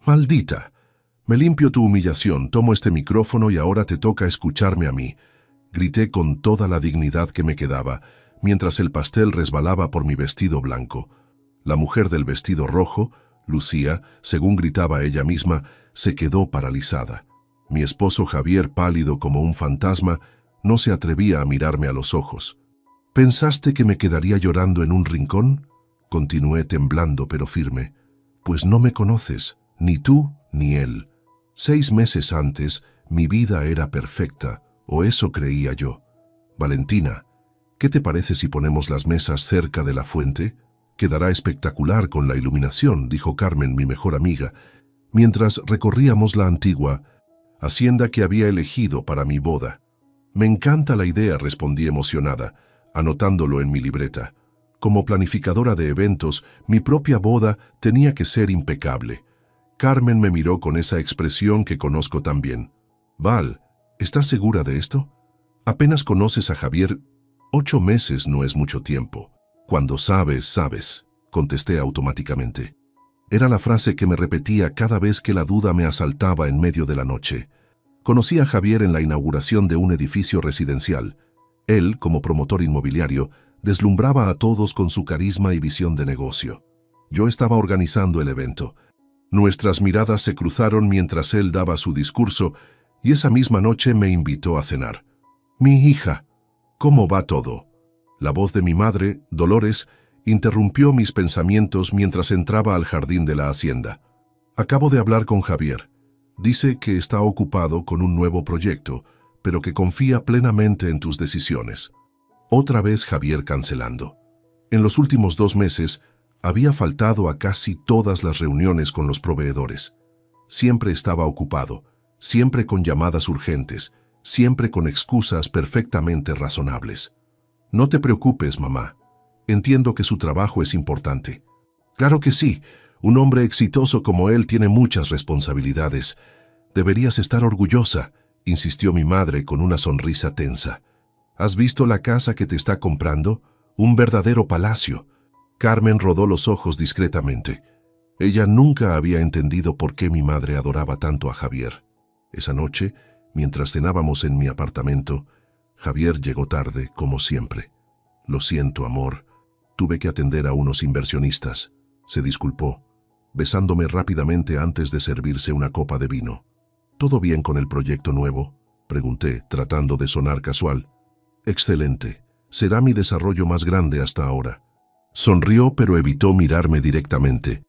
Maldita. Me limpio tu humillación, tomo este micrófono y ahora te toca escucharme a mí. Grité con toda la dignidad que me quedaba, mientras el pastel resbalaba por mi vestido blanco. La mujer del vestido rojo, Lucía, según gritaba ella misma, se quedó paralizada. Mi esposo Javier, pálido como un fantasma, no se atrevía a mirarme a los ojos. ¿Pensaste que me quedaría llorando en un rincón? Continué temblando pero firme. Pues no me conoces, ni tú ni él. 6 meses antes, mi vida era perfecta, o eso creía yo. Valentina, ¿qué te parece si ponemos las mesas cerca de la fuente? Quedará espectacular con la iluminación, dijo Carmen, mi mejor amiga, mientras recorríamos la antigua hacienda que había elegido para mi boda. Me encanta la idea, respondí emocionada, anotándolo en mi libreta. Como planificadora de eventos, mi propia boda tenía que ser impecable. Carmen me miró con esa expresión que conozco tan bien. Val, ¿estás segura de esto? Apenas conoces a Javier. 8 meses no es mucho tiempo. Cuando sabes, sabes, contesté automáticamente. Era la frase que me repetía cada vez que la duda me asaltaba en medio de la noche. Conocí a Javier en la inauguración de un edificio residencial. Él, como promotor inmobiliario, deslumbraba a todos con su carisma y visión de negocio. Yo estaba organizando el evento. Nuestras miradas se cruzaron mientras él daba su discurso y esa misma noche me invitó a cenar. Mi hija, ¿cómo va todo? La voz de mi madre, Dolores, interrumpió mis pensamientos mientras entraba al jardín de la hacienda. Acabo de hablar con Javier. Dice que está ocupado con un nuevo proyecto, pero que confía plenamente en tus decisiones. Otra vez Javier cancelando. En los últimos 2 meses, había faltado a casi todas las reuniones con los proveedores. Siempre estaba ocupado, siempre con llamadas urgentes, siempre con excusas perfectamente razonables. No te preocupes, mamá. Entiendo que su trabajo es importante. Claro que sí. Un hombre exitoso como él tiene muchas responsabilidades. Deberías estar orgullosa, insistió mi madre con una sonrisa tensa. ¿Has visto la casa que te está comprando? Un verdadero palacio. Carmen rodó los ojos discretamente. Ella nunca había entendido por qué mi madre adoraba tanto a Javier. Esa noche, mientras cenábamos en mi apartamento, Javier llegó tarde, como siempre. Lo siento, amor. Tuve que atender a unos inversionistas. Se disculpó, besándome rápidamente antes de servirse una copa de vino. ¿Todo bien con el proyecto nuevo?, pregunté, tratando de sonar casual. Excelente. Será mi desarrollo más grande hasta ahora. Sonrió, pero evitó mirarme directamente.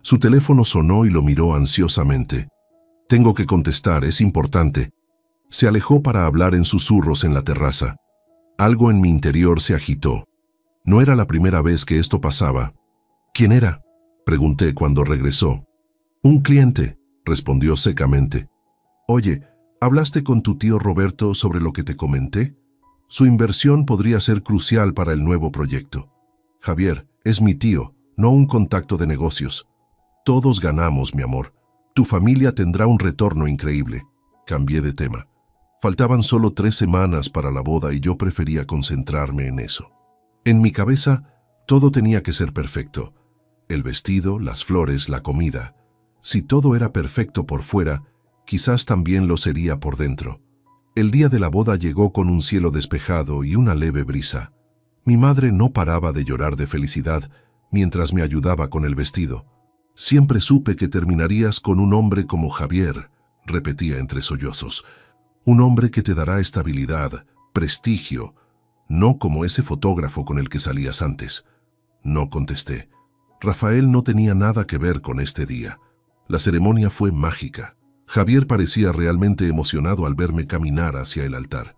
Su teléfono sonó y lo miró ansiosamente. Tengo que contestar, es importante. Se alejó para hablar en susurros en la terraza. Algo en mi interior se agitó. No era la primera vez que esto pasaba. ¿Quién era?, pregunté cuando regresó. Un cliente, respondió secamente. Oye, ¿hablaste con tu tío Roberto sobre lo que te comenté? Su inversión podría ser crucial para el nuevo proyecto. Javier, es mi tío, no un contacto de negocios. Todos ganamos, mi amor. Tu familia tendrá un retorno increíble. Cambié de tema. Faltaban solo 3 semanas para la boda y yo prefería concentrarme en eso. En mi cabeza, todo tenía que ser perfecto. El vestido, las flores, la comida. Si todo era perfecto por fuera, quizás también lo sería por dentro. El día de la boda llegó con un cielo despejado y una leve brisa. Mi madre no paraba de llorar de felicidad mientras me ayudaba con el vestido. Siempre supe que terminarías con un hombre como Javier, repetía entre sollozos. Un hombre que te dará estabilidad, prestigio, no como ese fotógrafo con el que salías antes. No contesté. Rafael no tenía nada que ver con este día. La ceremonia fue mágica. Javier parecía realmente emocionado al verme caminar hacia el altar.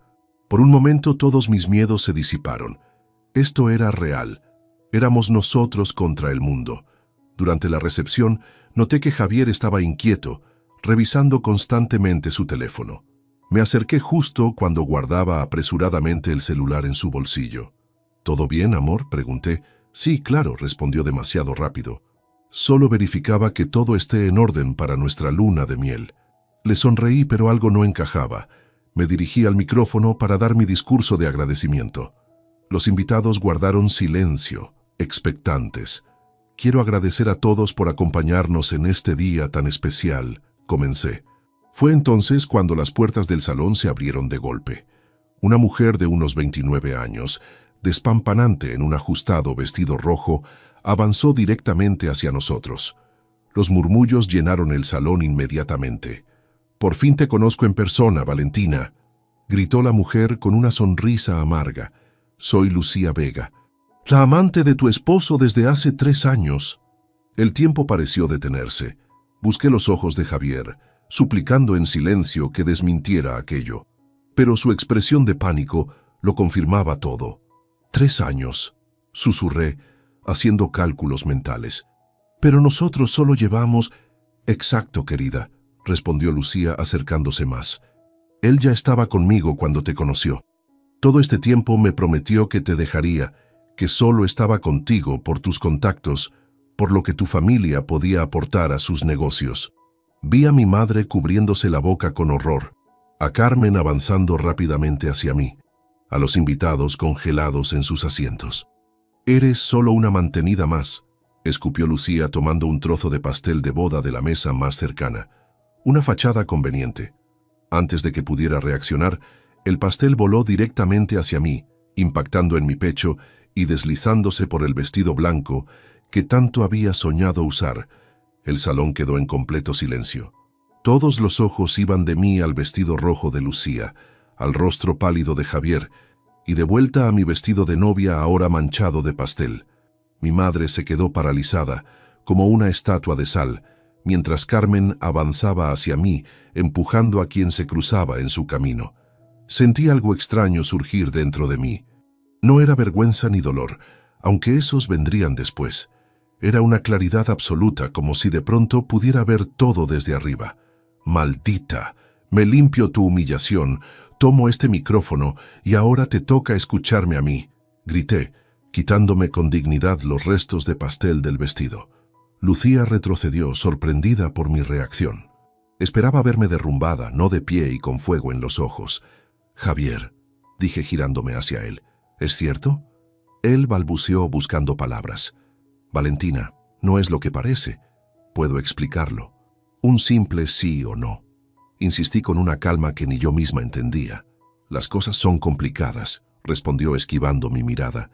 Por un momento todos mis miedos se disiparon. Esto era real. Éramos nosotros contra el mundo. Durante la recepción, noté que Javier estaba inquieto, revisando constantemente su teléfono. Me acerqué justo cuando guardaba apresuradamente el celular en su bolsillo. ¿Todo bien, amor?, pregunté. Sí, claro, respondió demasiado rápido. Solo verificaba que todo esté en orden para nuestra luna de miel. Le sonreí, pero algo no encajaba. Me dirigí al micrófono para dar mi discurso de agradecimiento. Los invitados guardaron silencio, expectantes. Quiero agradecer a todos por acompañarnos en este día tan especial, comencé. Fue entonces cuando las puertas del salón se abrieron de golpe. Una mujer de unos 29 años, despampanante en un ajustado vestido rojo, avanzó directamente hacia nosotros. Los murmullos llenaron el salón inmediatamente. «Por fin te conozco en persona, Valentina», gritó la mujer con una sonrisa amarga. «Soy Lucía Vega, la amante de tu esposo desde hace 3 años». El tiempo pareció detenerse. Busqué los ojos de Javier, suplicando en silencio que desmintiera aquello. Pero su expresión de pánico lo confirmaba todo. 3 años, susurré, haciendo cálculos mentales. «Pero nosotros solo llevamos...» «Exacto, querida», respondió Lucía acercándose más. «Él ya estaba conmigo cuando te conoció. Todo este tiempo me prometió que te dejaría, que solo estaba contigo por tus contactos, por lo que tu familia podía aportar a sus negocios». Vi a mi madre cubriéndose la boca con horror, a Carmen avanzando rápidamente hacia mí, a los invitados congelados en sus asientos. «Eres solo una mantenida más», escupió Lucía tomando un trozo de pastel de boda de la mesa más cercana. Una fachada conveniente. Antes de que pudiera reaccionar, el pastel voló directamente hacia mí, impactando en mi pecho y deslizándose por el vestido blanco que tanto había soñado usar. El salón quedó en completo silencio. Todos los ojos iban de mí al vestido rojo de Lucía, al rostro pálido de Javier, y de vuelta a mi vestido de novia ahora manchado de pastel. Mi madre se quedó paralizada, como una estatua de sal, mientras Carmen avanzaba hacia mí, empujando a quien se cruzaba en su camino. Sentí algo extraño surgir dentro de mí. No era vergüenza ni dolor, aunque esos vendrían después. Era una claridad absoluta, como si de pronto pudiera ver todo desde arriba. «Maldita, me limpio tu humillación, tomo este micrófono y ahora te toca escucharme a mí», grité, quitándome con dignidad los restos de pastel del vestido. Lucía retrocedió, sorprendida por mi reacción. Esperaba verme derrumbada, no de pie y con fuego en los ojos. «Javier», dije girándome hacia él, «¿es cierto?». Él balbuceó buscando palabras. «Valentina, no es lo que parece. Puedo explicarlo. Un simple sí o no». Insistí con una calma que ni yo misma entendía. «Las cosas son complicadas», respondió esquivando mi mirada.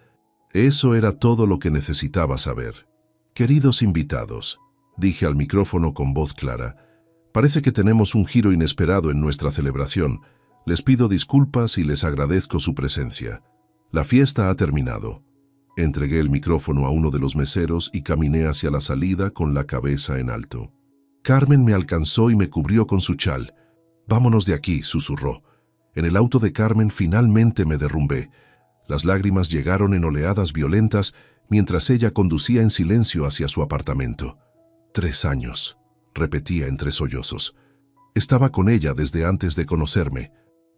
Eso era todo lo que necesitaba saber. «Queridos invitados», dije al micrófono con voz clara, «parece que tenemos un giro inesperado en nuestra celebración. Les pido disculpas y les agradezco su presencia. La fiesta ha terminado». Entregué el micrófono a uno de los meseros y caminé hacia la salida con la cabeza en alto. Carmen me alcanzó y me cubrió con su chal. «Vámonos de aquí», susurró. En el auto de Carmen finalmente me derrumbé. Las lágrimas llegaron en oleadas violentas mientras ella conducía en silencio hacia su apartamento. 3 años, repetía entre sollozos. Estaba con ella desde antes de conocerme.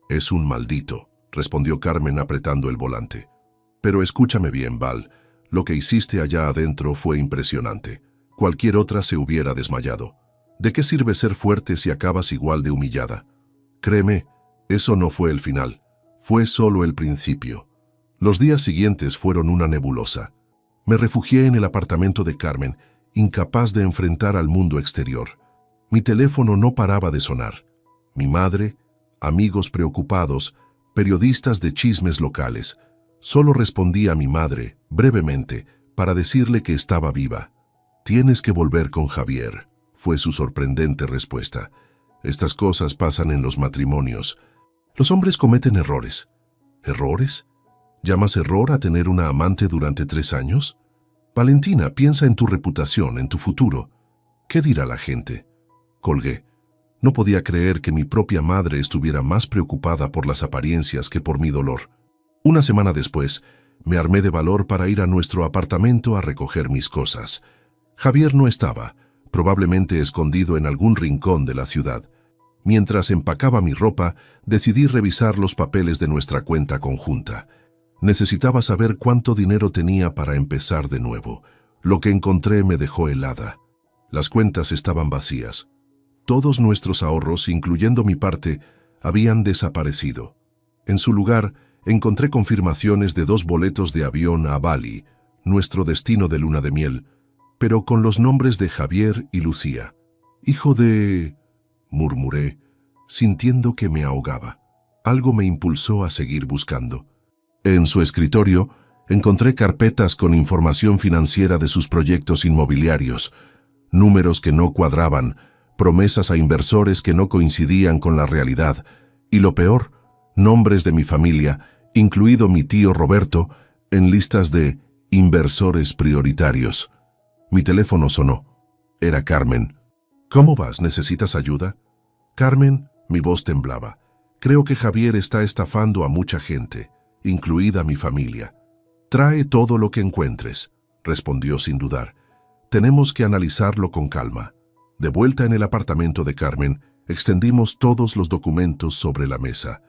«Es un maldito», respondió Carmen apretando el volante. «Pero escúchame bien, Val. Lo que hiciste allá adentro fue impresionante. Cualquier otra se hubiera desmayado. ¿De qué sirve ser fuerte si acabas igual de humillada? Créeme, eso no fue el final. Fue solo el principio». Los días siguientes fueron una nebulosa. Me refugié en el apartamento de Carmen, incapaz de enfrentar al mundo exterior. Mi teléfono no paraba de sonar. Mi madre, amigos preocupados, periodistas de chismes locales. Solo respondí a mi madre, brevemente, para decirle que estaba viva. «Tienes que volver con Javier», fue su sorprendente respuesta. «Estas cosas pasan en los matrimonios. Los hombres cometen errores». «¿Errores? ¿Llamas error a tener una amante durante 3 años? Valentina, piensa en tu reputación, en tu futuro. ¿Qué dirá la gente?». Colgué. No podía creer que mi propia madre estuviera más preocupada por las apariencias que por mi dolor. Una semana después, me armé de valor para ir a nuestro apartamento a recoger mis cosas. Javier no estaba, probablemente escondido en algún rincón de la ciudad. Mientras empacaba mi ropa, decidí revisar los papeles de nuestra cuenta conjunta. Necesitaba saber cuánto dinero tenía para empezar de nuevo. Lo que encontré me dejó helada. Las cuentas estaban vacías. Todos nuestros ahorros, incluyendo mi parte, habían desaparecido. En su lugar, encontré confirmaciones de 2 boletos de avión a Bali, nuestro destino de luna de miel, pero con los nombres de Javier y Lucía. «Hijo de...», murmuré, sintiendo que me ahogaba. Algo me impulsó a seguir buscando. En su escritorio encontré carpetas con información financiera de sus proyectos inmobiliarios, números que no cuadraban, promesas a inversores que no coincidían con la realidad, y lo peor, nombres de mi familia, incluido mi tío Roberto, en listas de inversores prioritarios. Mi teléfono sonó. Era Carmen. «¿Cómo vas? ¿Necesitas ayuda?» «Carmen», mi voz temblaba. «Creo que Javier está estafando a mucha gente, incluida mi familia». «Trae todo lo que encuentres», respondió sin dudar. «Tenemos que analizarlo con calma». De vuelta en el apartamento de Carmen, extendimos todos los documentos sobre la mesa.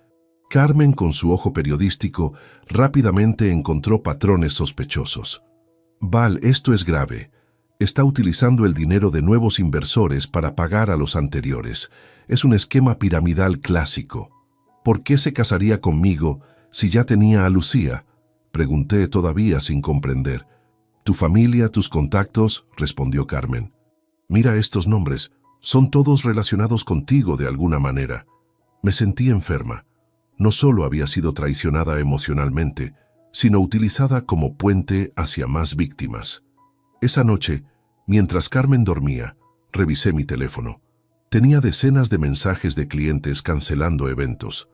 Carmen, con su ojo periodístico, rápidamente encontró patrones sospechosos. «Val, esto es grave. Está utilizando el dinero de nuevos inversores para pagar a los anteriores. Es un esquema piramidal clásico. ¿Por qué se casaría conmigo si ya tenía a Lucía?», pregunté todavía sin comprender. «¿Tu familia, tus contactos?», respondió Carmen. «Mira estos nombres. Son todos relacionados contigo de alguna manera». Me sentí enferma. No solo había sido traicionada emocionalmente, sino utilizada como puente hacia más víctimas. Esa noche, mientras Carmen dormía, revisé mi teléfono. Tenía decenas de mensajes de clientes cancelando eventos.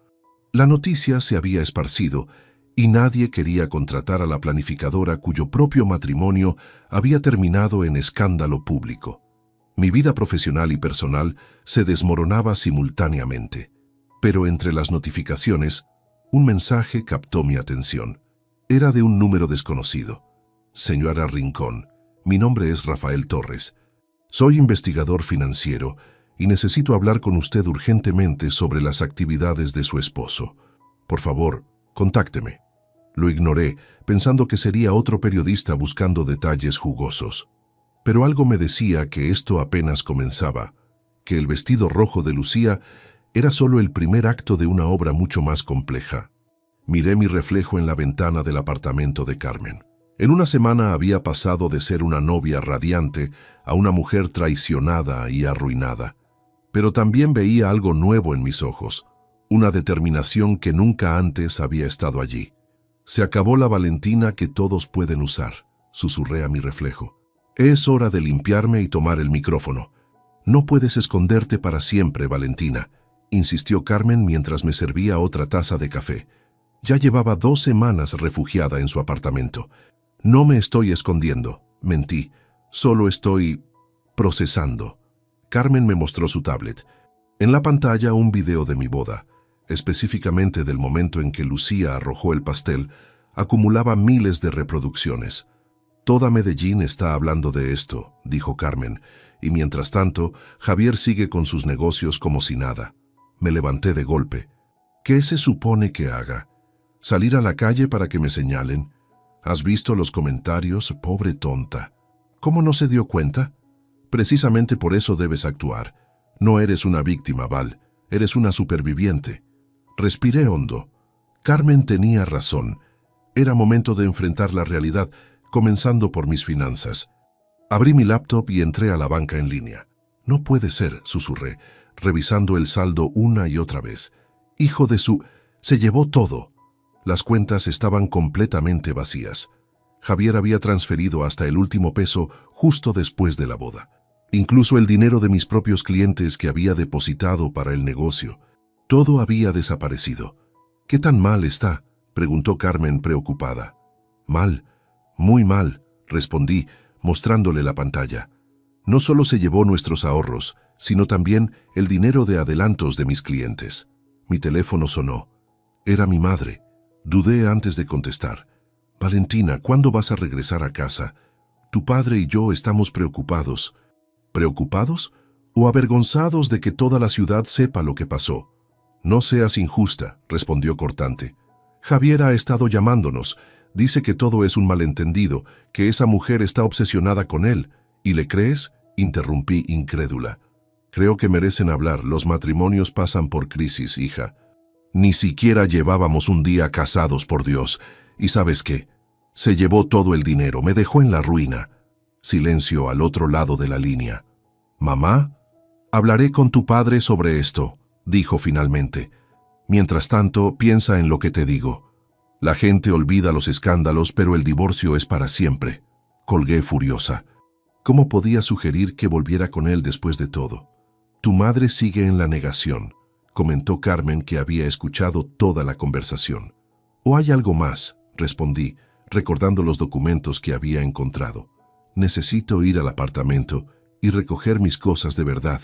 La noticia se había esparcido y nadie quería contratar a la planificadora cuyo propio matrimonio había terminado en escándalo público. Mi vida profesional y personal se desmoronaba simultáneamente. Pero entre las notificaciones, un mensaje captó mi atención. Era de un número desconocido. «Señora Rincón, mi nombre es Rafael Torres. Soy investigador financiero y necesito hablar con usted urgentemente sobre las actividades de su esposo. Por favor, contácteme». Lo ignoré, pensando que sería otro periodista buscando detalles jugosos. Pero algo me decía que esto apenas comenzaba, que el vestido rojo de Lucía era solo el primer acto de una obra mucho más compleja. Miré mi reflejo en la ventana del apartamento de Carmen. En una semana había pasado de ser una novia radiante a una mujer traicionada y arruinada. Pero también veía algo nuevo en mis ojos, una determinación que nunca antes había estado allí. «Se acabó la Valentina que todos pueden usar», susurré a mi reflejo. «Es hora de limpiarme y tomar el micrófono». «No puedes esconderte para siempre, Valentina», insistió Carmen mientras me servía otra taza de café. Ya llevaba 2 semanas refugiada en su apartamento. «No me estoy escondiendo», mentí. «Solo estoy procesando». Carmen me mostró su tablet. En la pantalla un video de mi boda, específicamente del momento en que Lucía arrojó el pastel, acumulaba miles de reproducciones. «Toda Medellín está hablando de esto», dijo Carmen, y mientras tanto, Javier sigue con sus negocios como si nada. Me levanté de golpe. ¿Qué se supone que haga? ¿Salir a la calle para que me señalen? ¿Has visto los comentarios? Pobre tonta. ¿Cómo no se dio cuenta? Precisamente por eso debes actuar. No eres una víctima, Val. Eres una superviviente. Respiré hondo. Carmen tenía razón. Era momento de enfrentar la realidad, comenzando por mis finanzas. Abrí mi laptop y entré a la banca en línea. «No puede ser», susurré, revisando el saldo una y otra vez. «Hijo de su... se llevó todo». Las cuentas estaban completamente vacías. Javier había transferido hasta el último peso justo después de la boda. Incluso el dinero de mis propios clientes que había depositado para el negocio. Todo había desaparecido. «¿Qué tan mal está?», preguntó Carmen preocupada. «Mal, muy mal», respondí, mostrándole la pantalla. «No solo se llevó nuestros ahorros, sino también el dinero de adelantos de mis clientes». Mi teléfono sonó. Era mi madre. Dudé antes de contestar. «Valentina, ¿cuándo vas a regresar a casa? Tu padre y yo estamos preocupados». «¿Preocupados? ¿O avergonzados de que toda la ciudad sepa lo que pasó?» «No seas injusta», respondió cortante. «Javier ha estado llamándonos. Dice que todo es un malentendido, que esa mujer está obsesionada con él. ¿Y le crees?», interrumpí incrédula. «Creo que merecen hablar. Los matrimonios pasan por crisis, hija. Ni siquiera llevábamos un día casados, por Dios. ¿Y sabes qué? Se llevó todo el dinero, me dejó en la ruina». Silencio al otro lado de la línea. «Mamá, hablaré con tu padre sobre esto», dijo finalmente. «Mientras tanto, piensa en lo que te digo. La gente olvida los escándalos, pero el divorcio es para siempre». Colgué furiosa. ¿Cómo podía sugerir que volviera con él después de todo? «Tu madre sigue en la negación», comentó Carmen, que había escuchado toda la conversación. «¿O hay algo más?», respondí, recordando los documentos que había encontrado. «Necesito ir al apartamento y recoger mis cosas de verdad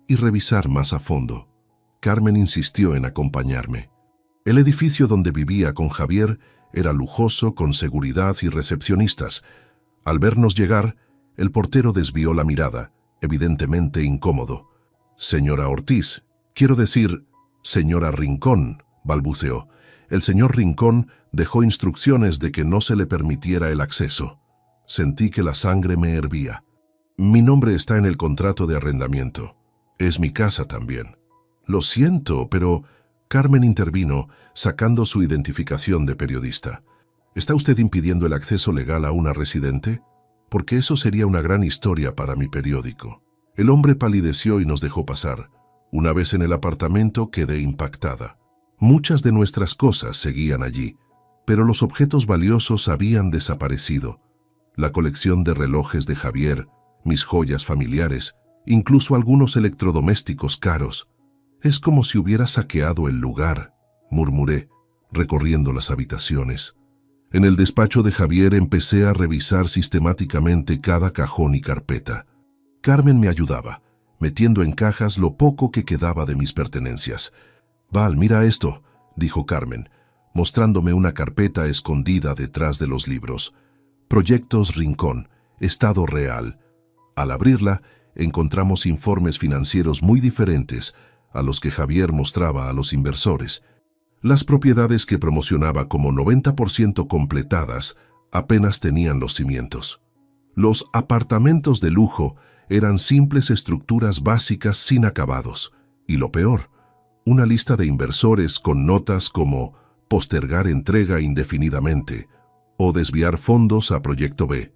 y revisar más a fondo». Carmen insistió en acompañarme. El edificio donde vivía con Javier era lujoso, con seguridad y recepcionistas. Al vernos llegar, el portero desvió la mirada, evidentemente incómodo. «Señora Ortiz, quiero decir, señora Rincón», balbuceó. El señor Rincón dejó instrucciones de que no se le permitiera el acceso. Sentí que la sangre me hervía. «Mi nombre está en el contrato de arrendamiento. Es mi casa también». «Lo siento, pero...» Carmen intervino, sacando su identificación de periodista. «¿Está usted impidiendo el acceso legal a una residente? Porque eso sería una gran historia para mi periódico». El hombre palideció y nos dejó pasar. Una vez en el apartamento quedé impactada. Muchas de nuestras cosas seguían allí, pero los objetos valiosos habían desaparecido. La colección de relojes de Javier, mis joyas familiares, incluso algunos electrodomésticos caros. «Es como si hubiera saqueado el lugar», murmuré, recorriendo las habitaciones. En el despacho de Javier empecé a revisar sistemáticamente cada cajón y carpeta. Carmen me ayudaba, metiendo en cajas lo poco que quedaba de mis pertenencias. «Val, mira esto», dijo Carmen, mostrándome una carpeta escondida detrás de los libros. «Proyectos Rincón, Estado Real». Al abrirla, encontramos informes financieros muy diferentes a los que Javier mostraba a los inversores. Las propiedades que promocionaba como 90% completadas apenas tenían los cimientos. Los apartamentos de lujo eran simples estructuras básicas sin acabados. Y lo peor, una lista de inversores con notas como «postergar entrega indefinidamente» o «desviar fondos a Proyecto B».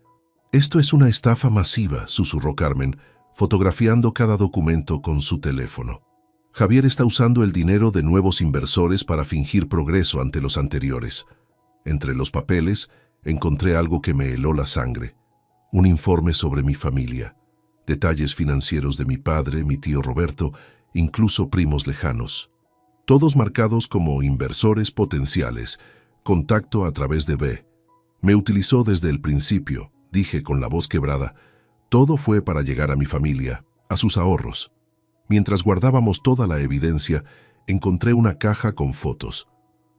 «Esto es una estafa masiva», susurró Carmen, fotografiando cada documento con su teléfono. «Javier está usando el dinero de nuevos inversores para fingir progreso ante los anteriores». Entre los papeles encontré algo que me heló la sangre. Un informe sobre mi familia. Detalles financieros de mi padre, mi tío Roberto, incluso primos lejanos. Todos marcados como inversores potenciales. Contacto a través de B. «Me utilizó desde el principio», dije con la voz quebrada. «Todo fue para llegar a mi familia, a sus ahorros». Mientras guardábamos toda la evidencia, encontré una caja con fotos.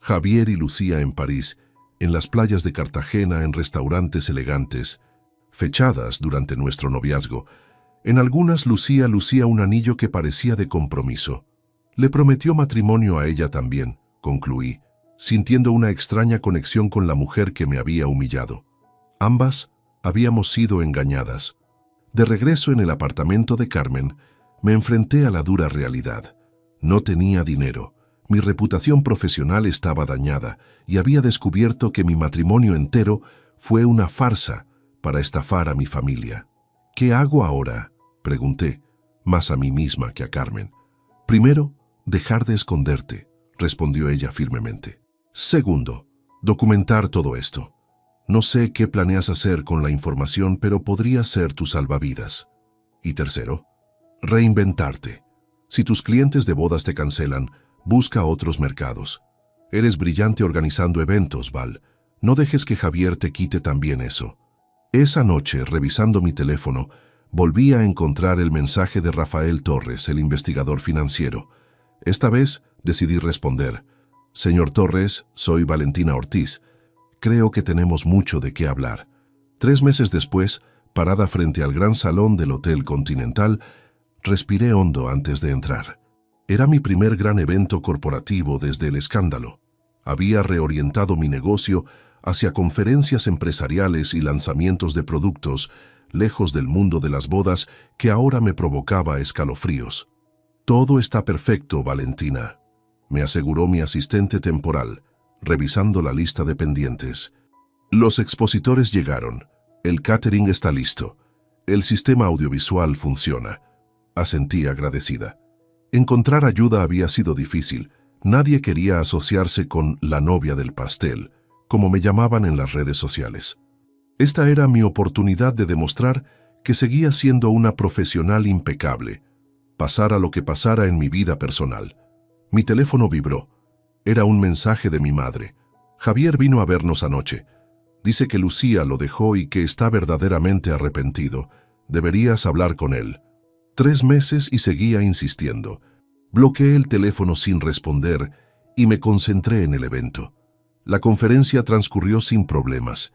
Javier y Lucía en París, en las playas de Cartagena, en restaurantes elegantes, fechadas durante nuestro noviazgo. En algunas Lucía lucía un anillo que parecía de compromiso. Le prometió matrimonio a ella también, concluí, sintiendo una extraña conexión con la mujer que me había humillado. Ambas habíamos sido engañadas. De regreso en el apartamento de Carmen, me enfrenté a la dura realidad. No tenía dinero, mi reputación profesional estaba dañada y había descubierto que mi matrimonio entero fue una farsa para estafar a mi familia. «¿Qué hago ahora?», pregunté, más a mí misma que a Carmen. «Primero, dejar de esconderte», respondió ella firmemente. «Segundo, documentar todo esto. No sé qué planeas hacer con la información, pero podría ser tu salvavidas. Y tercero, reinventarte. Si tus clientes de bodas te cancelan, busca otros mercados. Eres brillante organizando eventos, Val. No dejes que Javier te quite también eso». Esa noche, revisando mi teléfono, volví a encontrar el mensaje de Rafael Torres, el investigador financiero. Esta vez decidí responder. «Señor Torres, soy Valentina Ortiz. Creo que tenemos mucho de qué hablar». 3 meses después, parada frente al gran salón del Hotel Continental, respiré hondo antes de entrar. Era mi primer gran evento corporativo desde el escándalo. Había reorientado mi negocio hacia conferencias empresariales y lanzamientos de productos, lejos del mundo de las bodas que ahora me provocaba escalofríos. «Todo está perfecto, Valentina», me aseguró mi asistente temporal, revisando la lista de pendientes. «Los expositores llegaron. El catering está listo. El sistema audiovisual funciona, asentí agradecida. Encontrar ayuda había sido difícil. Nadie quería asociarse con la novia del pastel, como me llamaban en las redes sociales. Esta era mi oportunidad de demostrar que seguía siendo una profesional impecable, pasara lo que pasara en mi vida personal. Mi teléfono vibró. Era un mensaje de mi madre. Javier vino a vernos anoche. Dice que Lucía lo dejó y que está verdaderamente arrepentido. Deberías hablar con él. 3 meses y seguía insistiendo. Bloqueé el teléfono sin responder y me concentré en el evento. La conferencia transcurrió sin problemas.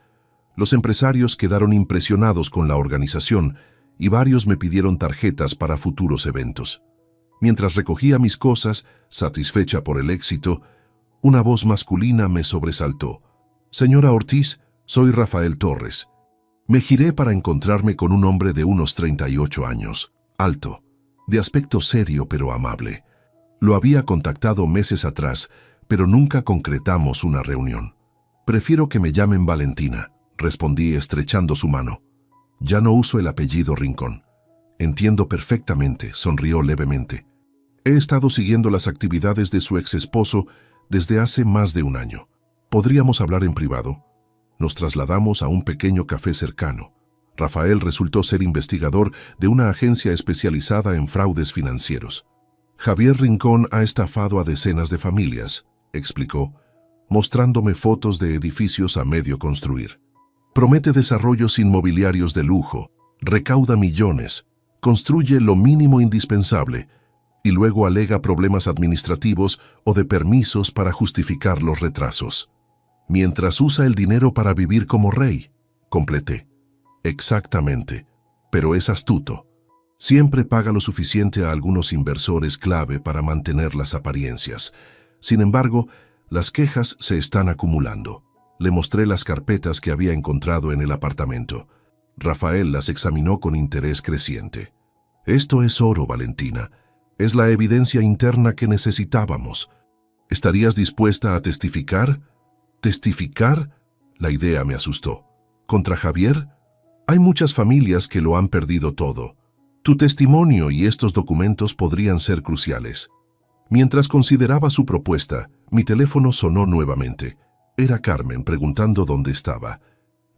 Los empresarios quedaron impresionados con la organización y varios me pidieron tarjetas para futuros eventos. Mientras recogía mis cosas, satisfecha por el éxito, una voz masculina me sobresaltó. «Señora Ortiz, soy Rafael Torres». Me giré para encontrarme con un hombre de unos 38 años, alto, de aspecto serio pero amable. Lo había contactado meses atrás, pero nunca concretamos una reunión. «Prefiero que me llamen Valentina», respondí estrechando su mano. «Ya no uso el apellido Rincón». «Entiendo perfectamente», sonrió levemente. «He estado siguiendo las actividades de su ex esposo desde hace más de un año. ¿Podríamos hablar en privado?» Nos trasladamos a un pequeño café cercano. Rafael resultó ser investigador de una agencia especializada en fraudes financieros. «Javier Rincón ha estafado a decenas de familias», explicó, mostrándome fotos de edificios a medio construir. «Promete desarrollos inmobiliarios de lujo, recauda millones, construye lo mínimo indispensable y luego alega problemas administrativos o de permisos para justificar los retrasos. Mientras usa el dinero para vivir como rey», completé. «Exactamente, pero es astuto. Siempre paga lo suficiente a algunos inversores clave para mantener las apariencias. Sin embargo, las quejas se están acumulando». Le mostré las carpetas que había encontrado en el apartamento. Rafael las examinó con interés creciente. «Esto es oro, Valentina. Es la evidencia interna que necesitábamos. ¿Estarías dispuesta a testificar?» «¿Testificar?» La idea me asustó. «¿Contra Javier? Hay muchas familias que lo han perdido todo. Tu testimonio y estos documentos podrían ser cruciales». Mientras consideraba su propuesta, mi teléfono sonó nuevamente. Era Carmen preguntando dónde estaba.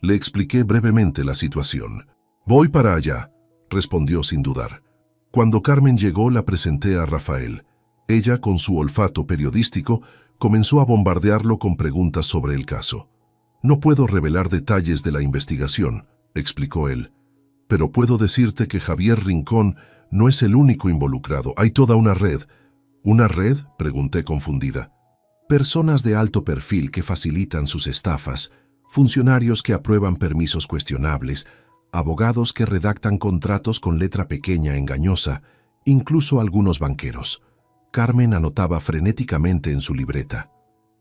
Le expliqué brevemente la situación. «Voy para allá», respondió sin dudar. Cuando Carmen llegó, la presenté a Rafael. Ella, con su olfato periodístico, comenzó a bombardearlo con preguntas sobre el caso. «No puedo revelar detalles de la investigación», explicó él. «Pero puedo decirte que Javier Rincón no es el único involucrado. Hay toda una red». «¿Una red?», pregunté confundida. «Personas de alto perfil que facilitan sus estafas, funcionarios que aprueban permisos cuestionables, abogados que redactan contratos con letra pequeña engañosa, incluso algunos banqueros». Carmen anotaba frenéticamente en su libreta.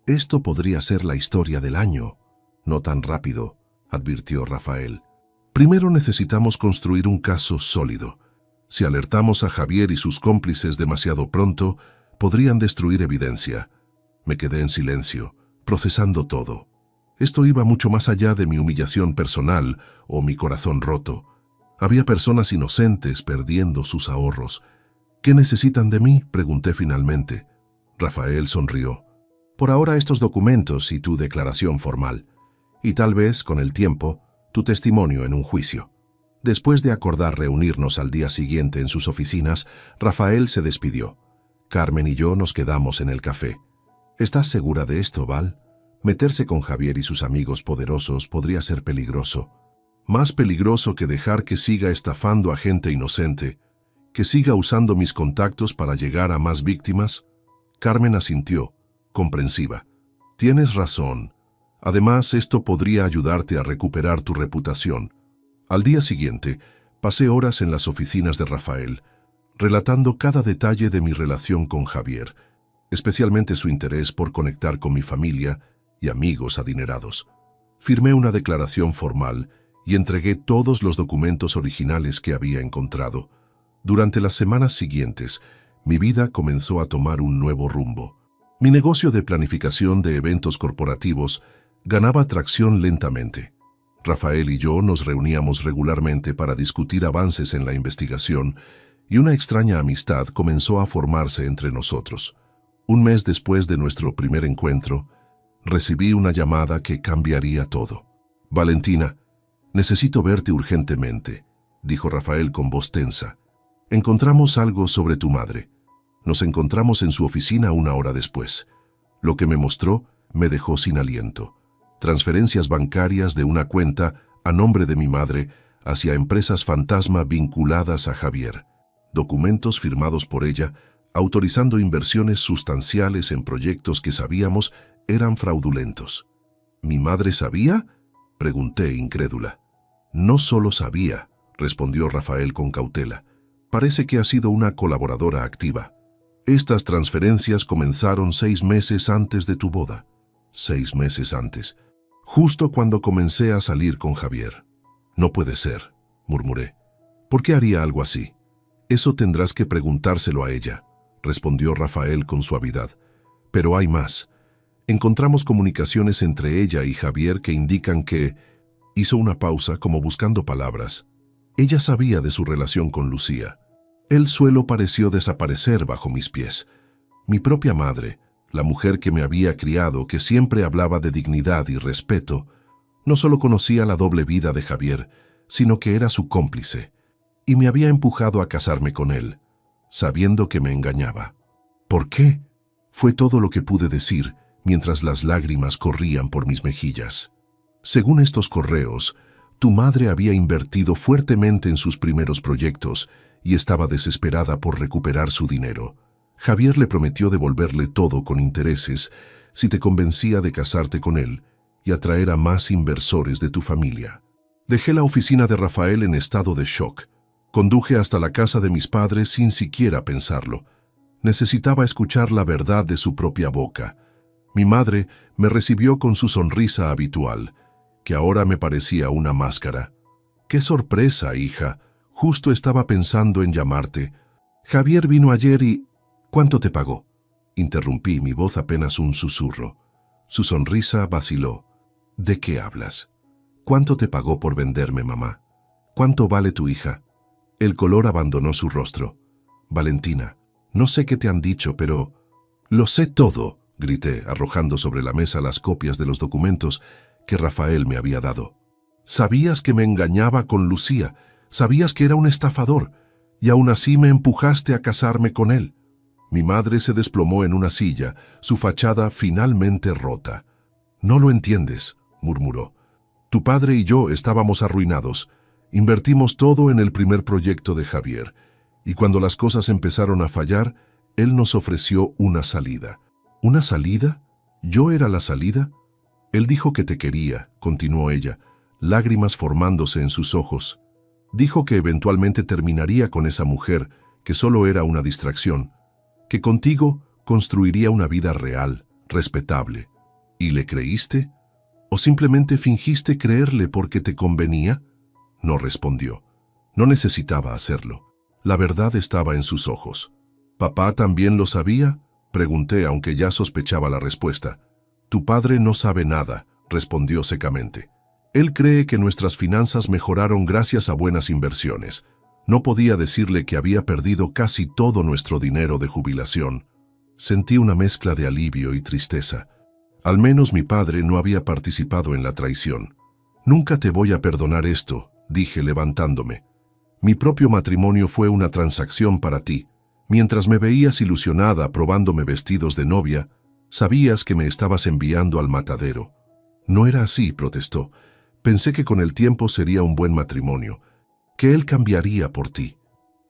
«Esto podría ser la historia del año». «No tan rápido», advirtió Rafael. «Primero necesitamos construir un caso sólido. Si alertamos a Javier y sus cómplices demasiado pronto, podrían destruir evidencia». Me quedé en silencio, procesando todo. Esto iba mucho más allá de mi humillación personal o mi corazón roto. Había personas inocentes perdiendo sus ahorros. «¿Qué necesitan de mí?», pregunté finalmente. Rafael sonrió. «Por ahora estos documentos y tu declaración formal. Y tal vez, con el tiempo, tu testimonio en un juicio». Después de acordar reunirnos al día siguiente en sus oficinas, Rafael se despidió. Carmen y yo nos quedamos en el café. «¿Estás segura de esto, Val? Meterse con Javier y sus amigos poderosos podría ser peligroso. Más peligroso que dejar que siga estafando a gente inocente, que siga usando mis contactos para llegar a más víctimas». Carmen asintió, comprensiva. «Tienes razón. Además, esto podría ayudarte a recuperar tu reputación». Al día siguiente, pasé horas en las oficinas de Rafael, relatando cada detalle de mi relación con Javier, especialmente su interés por conectar con mi familia y amigos adinerados. Firmé una declaración formal y entregué todos los documentos originales que había encontrado. Durante las semanas siguientes, mi vida comenzó a tomar un nuevo rumbo. Mi negocio de planificación de eventos corporativos ganaba tracción lentamente. Rafael y yo nos reuníamos regularmente para discutir avances en la investigación y una extraña amistad comenzó a formarse entre nosotros. Un mes después de nuestro primer encuentro, recibí una llamada que cambiaría todo. «Valentina, necesito verte urgentemente», dijo Rafael con voz tensa. «Encontramos algo sobre tu madre». Nos encontramos en su oficina una hora después. Lo que me mostró me dejó sin aliento. Transferencias bancarias de una cuenta a nombre de mi madre hacia empresas fantasma vinculadas a Javier. Documentos firmados por ella autorizando inversiones sustanciales en proyectos que sabíamos eran fraudulentos. ¿Mi madre sabía?, pregunté incrédula. «No solo sabía», respondió Rafael con cautela. «Parece que ha sido una colaboradora activa. Estas transferencias comenzaron 6 meses antes de tu boda». 6 meses antes. Justo cuando comencé a salir con Javier. «No puede ser», murmuré. «¿Por qué haría algo así?» «Eso tendrás que preguntárselo a ella», respondió Rafael con suavidad. «Pero hay más. Encontramos comunicaciones entre ella y Javier que indican que…» Hizo una pausa como buscando palabras. Ella sabía de su relación con Lucía. El suelo pareció desaparecer bajo mis pies. Mi propia madre, la mujer que me había criado, que siempre hablaba de dignidad y respeto, no solo conocía la doble vida de Javier, sino que era su cómplice, y me había empujado a casarme con él, sabiendo que me engañaba. «¿Por qué?», fue todo lo que pude decir mientras las lágrimas corrían por mis mejillas. Según estos correos, tu madre había invertido fuertemente en sus primeros proyectos y estaba desesperada por recuperar su dinero. Javier le prometió devolverle todo con intereses si te convencía de casarte con él y atraer a más inversores de tu familia. Dejé la oficina de Rafael en estado de shock. Conduje hasta la casa de mis padres sin siquiera pensarlo. Necesitaba escuchar la verdad de su propia boca. Mi madre me recibió con su sonrisa habitual, que ahora me parecía una máscara. «¡Qué sorpresa, hija! Justo estaba pensando en llamarte. Javier vino ayer y…» «¿Cuánto te pagó?», interrumpí, mi voz apenas un susurro. Su sonrisa vaciló. «¿De qué hablas? ¿Cuánto te pagó por venderme, mamá? ¿Cuánto vale tu hija?». El color abandonó su rostro. «Valentina, no sé qué te han dicho, pero…» «Lo sé todo», grité, arrojando sobre la mesa las copias de los documentos que Rafael me había dado. «Sabías que me engañaba con Lucía, sabías que era un estafador, y aún así me empujaste a casarme con él». Mi madre se desplomó en una silla, su fachada finalmente rota. «No lo entiendes», murmuró. «Tu padre y yo estábamos arruinados. Invertimos todo en el primer proyecto de Javier, y cuando las cosas empezaron a fallar, él nos ofreció una salida». «¿Una salida? ¿Yo era la salida?». «Él dijo que te quería», continuó ella, lágrimas formándose en sus ojos. «Dijo que eventualmente terminaría con esa mujer, que solo era una distracción, que contigo construiría una vida real, respetable. ¿Y le creíste? ¿O simplemente fingiste creerle porque te convenía?». No respondió. No necesitaba hacerlo. La verdad estaba en sus ojos. «¿Papá también lo sabía?», pregunté, aunque ya sospechaba la respuesta. «Tu padre no sabe nada», respondió secamente. «Él cree que nuestras finanzas mejoraron gracias a buenas inversiones. No podía decirle que había perdido casi todo nuestro dinero de jubilación». Sentí una mezcla de alivio y tristeza. Al menos mi padre no había participado en la traición. «Nunca te voy a perdonar esto», dije levantándome. «Mi propio matrimonio fue una transacción para ti. Mientras me veías ilusionada probándome vestidos de novia, sabías que me estabas enviando al matadero». «No era así», protestó. «Pensé que con el tiempo sería un buen matrimonio, que él cambiaría por ti».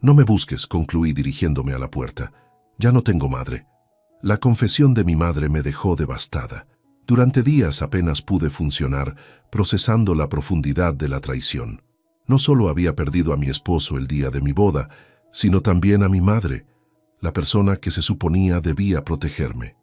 «No me busques», concluí dirigiéndome a la puerta. «Ya no tengo madre». La confesión de mi madre me dejó devastada. Durante días apenas pude funcionar, procesando la profundidad de la traición. No solo había perdido a mi esposo el día de mi boda, sino también a mi madre, la persona que se suponía debía protegerme.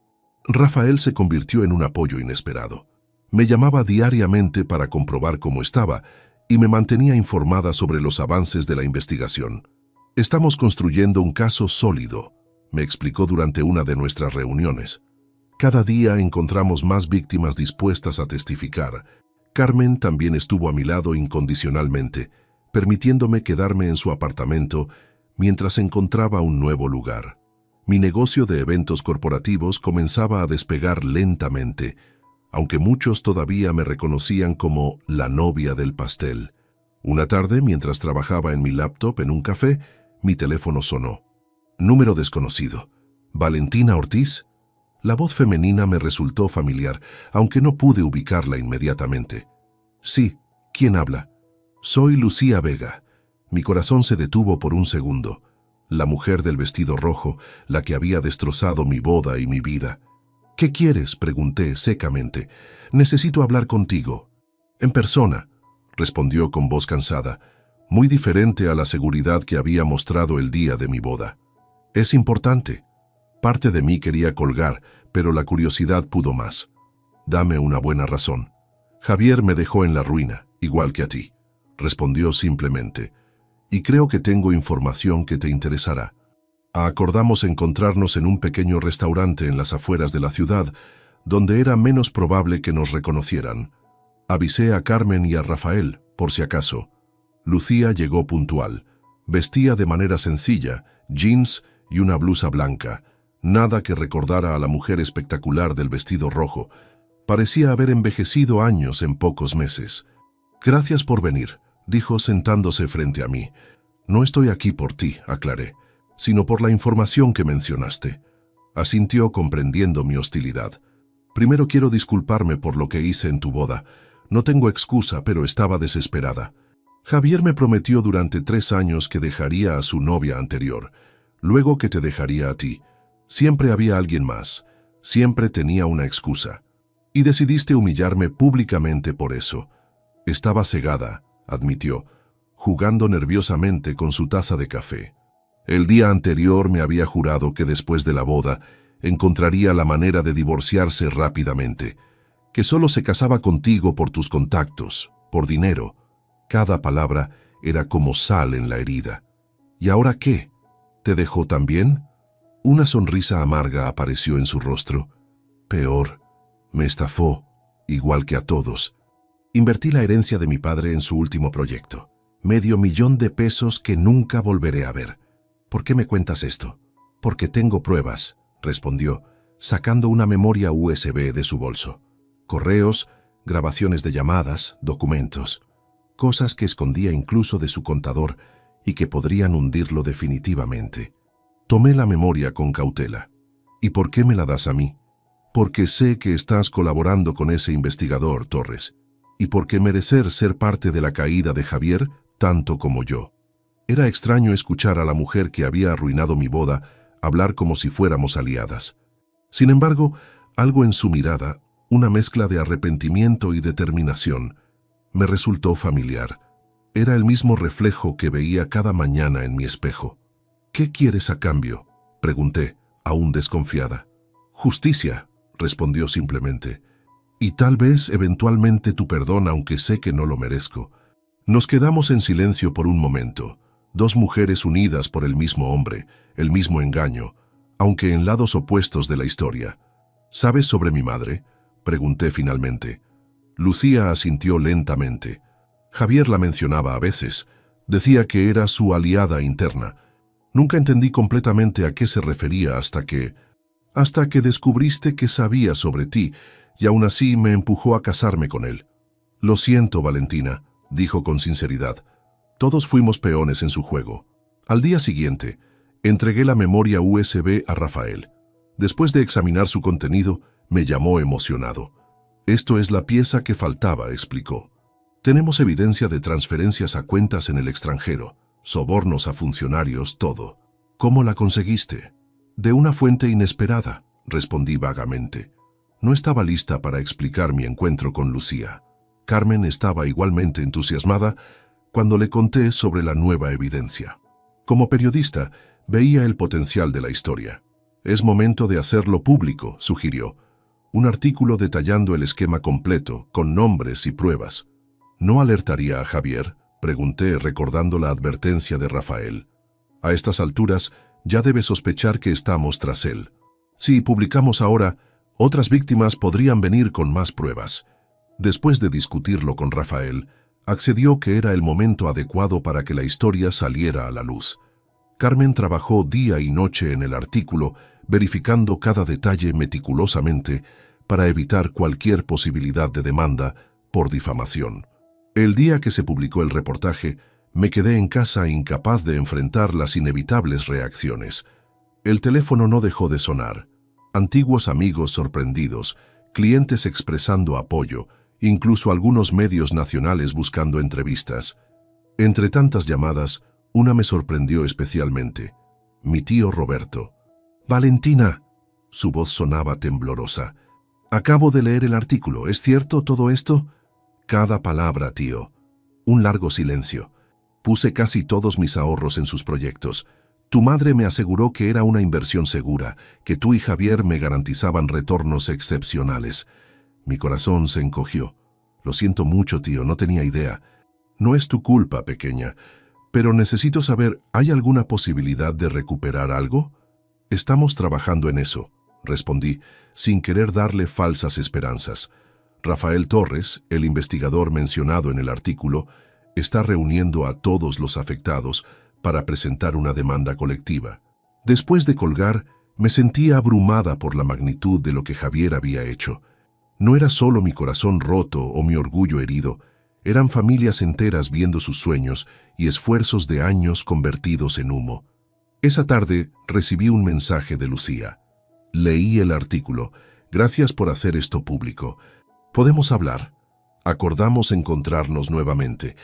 Rafael se convirtió en un apoyo inesperado. Me llamaba diariamente para comprobar cómo estaba y me mantenía informada sobre los avances de la investigación. «Estamos construyendo un caso sólido», me explicó durante una de nuestras reuniones. «Cada día encontramos más víctimas dispuestas a testificar, Carmen también estuvo a mi lado incondicionalmente, permitiéndome quedarme en su apartamento mientras encontraba un nuevo lugar. Mi negocio de eventos corporativos comenzaba a despegar lentamente, aunque muchos todavía me reconocían como la novia del pastel. Una tarde, mientras trabajaba en mi laptop en un café, mi teléfono sonó. Número desconocido. ¿Valentina Ortiz? La voz femenina me resultó familiar, aunque no pude ubicarla inmediatamente. Sí, ¿quién habla? Soy Lucía Vega. Mi corazón se detuvo por un segundo. La mujer del vestido rojo, la que había destrozado mi boda y mi vida. ¿Qué quieres?, pregunté secamente. Necesito hablar contigo. En persona, respondió con voz cansada, muy diferente a la seguridad que había mostrado el día de mi boda. Es importante. Parte de mí quería colgar, pero la curiosidad pudo más. Dame una buena razón. Javier me dejó en la ruina, igual que a ti, respondió simplemente. Y creo que tengo información que te interesará. Acordamos encontrarnos en un pequeño restaurante en las afueras de la ciudad, donde era menos probable que nos reconocieran. Avisé a Carmen y a Rafael, por si acaso. Lucía llegó puntual. Vestía de manera sencilla, jeans y una blusa blanca. Nada que recordara a la mujer espectacular del vestido rojo. Parecía haber envejecido años en pocos meses. Gracias por venir, dijo sentándose frente a mí. No estoy aquí por ti, aclaré, sino por la información que mencionaste. Asintió comprendiendo mi hostilidad. Primero quiero disculparme por lo que hice en tu boda. No tengo excusa, pero estaba desesperada. Javier me prometió durante 3 años que dejaría a su novia anterior, luego que te dejaría a ti. Siempre había alguien más, siempre tenía una excusa. Y decidiste humillarme públicamente por eso. Estaba cegada, admitió, jugando nerviosamente con su taza de café. El día anterior me había jurado que después de la boda encontraría la manera de divorciarse rápidamente, que solo se casaba contigo por tus contactos, por dinero. Cada palabra era como sal en la herida. ¿Y ahora qué? ¿Te dejó también? Una sonrisa amarga apareció en su rostro. Peor, me estafó, igual que a todos. Invertí la herencia de mi padre en su último proyecto. $500,000 que nunca volveré a ver. ¿Por qué me cuentas esto? Porque tengo pruebas, respondió, sacando una memoria USB de su bolso. Correos, grabaciones de llamadas, documentos. Cosas que escondía incluso de su contador y que podrían hundirlo definitivamente. Tomé la memoria con cautela. ¿Y por qué me la das a mí? Porque sé que estás colaborando con ese investigador, Torres, y porque merecer ser parte de la caída de Javier tanto como yo. Era extraño escuchar a la mujer que había arruinado mi boda hablar como si fuéramos aliadas. Sin embargo, algo en su mirada, una mezcla de arrepentimiento y determinación, me resultó familiar. Era el mismo reflejo que veía cada mañana en mi espejo. ¿Qué quieres a cambio?, pregunté, aún desconfiada. Justicia, respondió simplemente. Y tal vez eventualmente tu perdón, aunque sé que no lo merezco. Nos quedamos en silencio por un momento, 2 mujeres unidas por el mismo hombre, el mismo engaño, aunque en lados opuestos de la historia. ¿Sabes sobre mi madre?, pregunté finalmente. Lucía asintió lentamente. Javier la mencionaba a veces. Decía que era su aliada interna. Nunca entendí completamente a qué se refería hasta que descubriste que sabía sobre ti, y aún así me empujó a casarme con él. Lo siento, Valentina, dijo con sinceridad. Todos fuimos peones en su juego. Al día siguiente, entregué la memoria USB a Rafael. Después de examinar su contenido, me llamó emocionado. Esto es la pieza que faltaba, explicó. Tenemos evidencia de transferencias a cuentas en el extranjero, sobornos a funcionarios, todo. ¿Cómo la conseguiste? De una fuente inesperada, respondí vagamente. No estaba lista para explicar mi encuentro con Lucía. Carmen estaba igualmente entusiasmada cuando le conté sobre la nueva evidencia. Como periodista, veía el potencial de la historia. Es momento de hacerlo público, sugirió. Un artículo detallando el esquema completo, con nombres y pruebas. ¿No alertaría a Javier?, pregunté recordando la advertencia de Rafael. A estas alturas, ya debe sospechar que estamos tras él. Si publicamos ahora, otras víctimas podrían venir con más pruebas. Después de discutirlo con Rafael, accedió que era el momento adecuado para que la historia saliera a la luz. Carmen trabajó día y noche en el artículo, verificando cada detalle meticulosamente para evitar cualquier posibilidad de demanda por difamación. El día que se publicó el reportaje, me quedé en casa incapaz de enfrentar las inevitables reacciones. El teléfono no dejó de sonar. Antiguos amigos sorprendidos, clientes expresando apoyo, incluso algunos medios nacionales buscando entrevistas. Entre tantas llamadas, una me sorprendió especialmente. Mi tío Roberto. «Valentina», su voz sonaba temblorosa. «Acabo de leer el artículo. ¿Es cierto todo esto?» «Cada palabra, tío». Un largo silencio. Puse casi todos mis ahorros en sus proyectos. Tu madre me aseguró que era una inversión segura, que tú y Javier me garantizaban retornos excepcionales. Mi corazón se encogió. Lo siento mucho, tío, no tenía idea. No es tu culpa, pequeña. Pero necesito saber, ¿hay alguna posibilidad de recuperar algo? Estamos trabajando en eso, respondí, sin querer darle falsas esperanzas. Rafael Torres, el investigador mencionado en el artículo, está reuniendo a todos los afectados para presentar una demanda colectiva. Después de colgar, me sentía abrumada por la magnitud de lo que Javier había hecho. No era solo mi corazón roto o mi orgullo herido, eran familias enteras viendo sus sueños y esfuerzos de años convertidos en humo. Esa tarde recibí un mensaje de Lucía. Leí el artículo. Gracias por hacer esto público. ¿Podemos hablar? Acordamos encontrarnos nuevamente.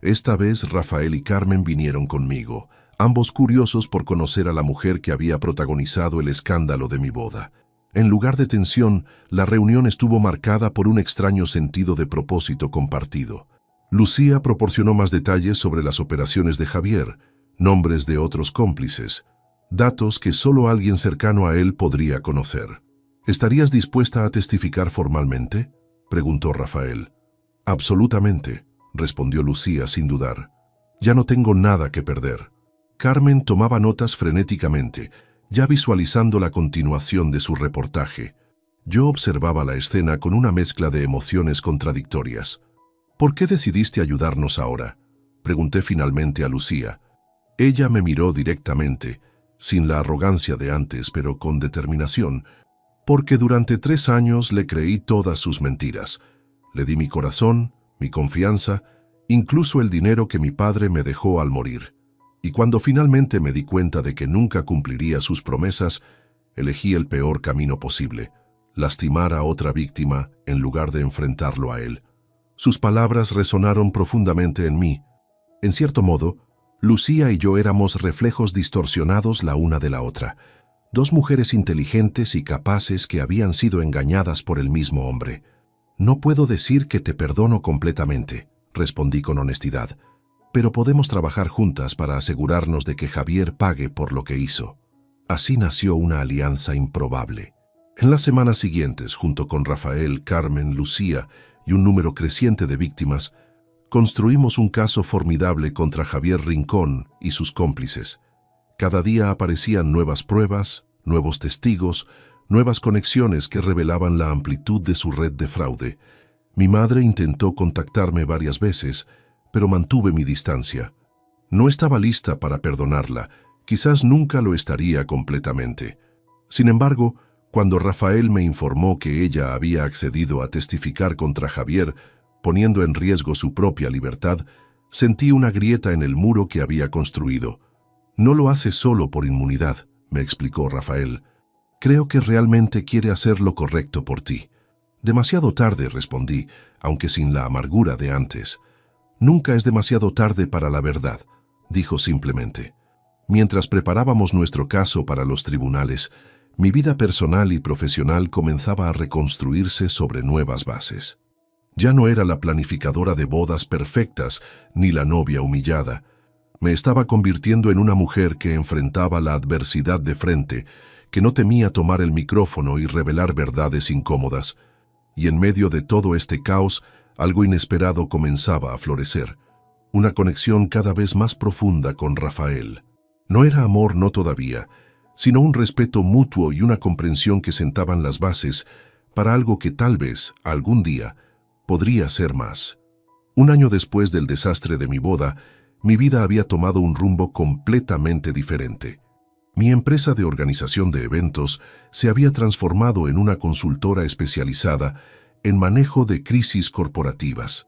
Esta vez Rafael y Carmen vinieron conmigo, ambos curiosos por conocer a la mujer que había protagonizado el escándalo de mi boda. En lugar de tensión, la reunión estuvo marcada por un extraño sentido de propósito compartido. Lucía proporcionó más detalles sobre las operaciones de Javier, nombres de otros cómplices, datos que solo alguien cercano a él podría conocer. ¿Estarías dispuesta a testificar formalmente?, preguntó Rafael. Absolutamente, respondió Lucía sin dudar. Ya no tengo nada que perder. Carmen tomaba notas frenéticamente, ya visualizando la continuación de su reportaje. Yo observaba la escena con una mezcla de emociones contradictorias. ¿Por qué decidiste ayudarnos ahora?, pregunté finalmente a Lucía. Ella me miró directamente, sin la arrogancia de antes, pero con determinación, porque durante 3 años le creí todas sus mentiras. Le di mi corazón, mi confianza, incluso el dinero que mi padre me dejó al morir. Y cuando finalmente me di cuenta de que nunca cumpliría sus promesas, elegí el peor camino posible, lastimar a otra víctima en lugar de enfrentarlo a él. Sus palabras resonaron profundamente en mí. En cierto modo, Lucía y yo éramos reflejos distorsionados la una de la otra, 2 mujeres inteligentes y capaces que habían sido engañadas por el mismo hombre. No puedo decir que te perdono completamente, respondí con honestidad, pero podemos trabajar juntas para asegurarnos de que Javier pague por lo que hizo. Así nació una alianza improbable. En las semanas siguientes, junto con Rafael, Carmen, Lucía y un número creciente de víctimas, construimos un caso formidable contra Javier Rincón y sus cómplices. Cada día aparecían nuevas pruebas, nuevos testigos, nuevas conexiones que revelaban la amplitud de su red de fraude. Mi madre intentó contactarme varias veces, pero mantuve mi distancia. No estaba lista para perdonarla, quizás nunca lo estaría completamente. Sin embargo, cuando Rafael me informó que ella había accedido a testificar contra Javier, poniendo en riesgo su propia libertad, sentí una grieta en el muro que había construido. No lo hace solo por inmunidad, me explicó Rafael. Creo que realmente quiere hacer lo correcto por ti. Demasiado tarde, respondí, aunque sin la amargura de antes. Nunca es demasiado tarde para la verdad, dijo simplemente. Mientras preparábamos nuestro caso para los tribunales, mi vida personal y profesional comenzaba a reconstruirse sobre nuevas bases. Ya no era la planificadora de bodas perfectas ni la novia humillada. Me estaba convirtiendo en una mujer que enfrentaba la adversidad de frente, que no temía tomar el micrófono y revelar verdades incómodas. Y en medio de todo este caos, algo inesperado comenzaba a florecer. Una conexión cada vez más profunda con Rafael. No era amor, no todavía, sino un respeto mutuo y una comprensión que sentaban las bases para algo que tal vez, algún día, Podría ser más. Un año después del desastre de mi boda, mi vida había tomado un rumbo completamente diferente. Mi empresa de organización de eventos se había transformado en una consultora especializada en manejo de crisis corporativas.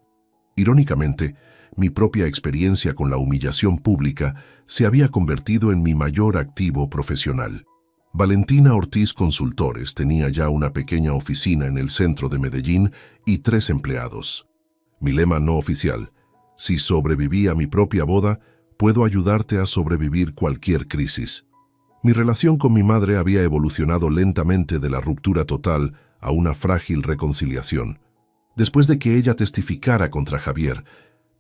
Irónicamente, mi propia experiencia con la humillación pública se había convertido en mi mayor activo profesional. Valentina Ortiz Consultores tenía ya una pequeña oficina en el centro de Medellín y 3 empleados. Mi lema no oficial: si sobreviví a mi propia boda, puedo ayudarte a sobrevivir cualquier crisis. Mi relación con mi madre había evolucionado lentamente de la ruptura total a una frágil reconciliación. Después de que ella testificara contra Javier,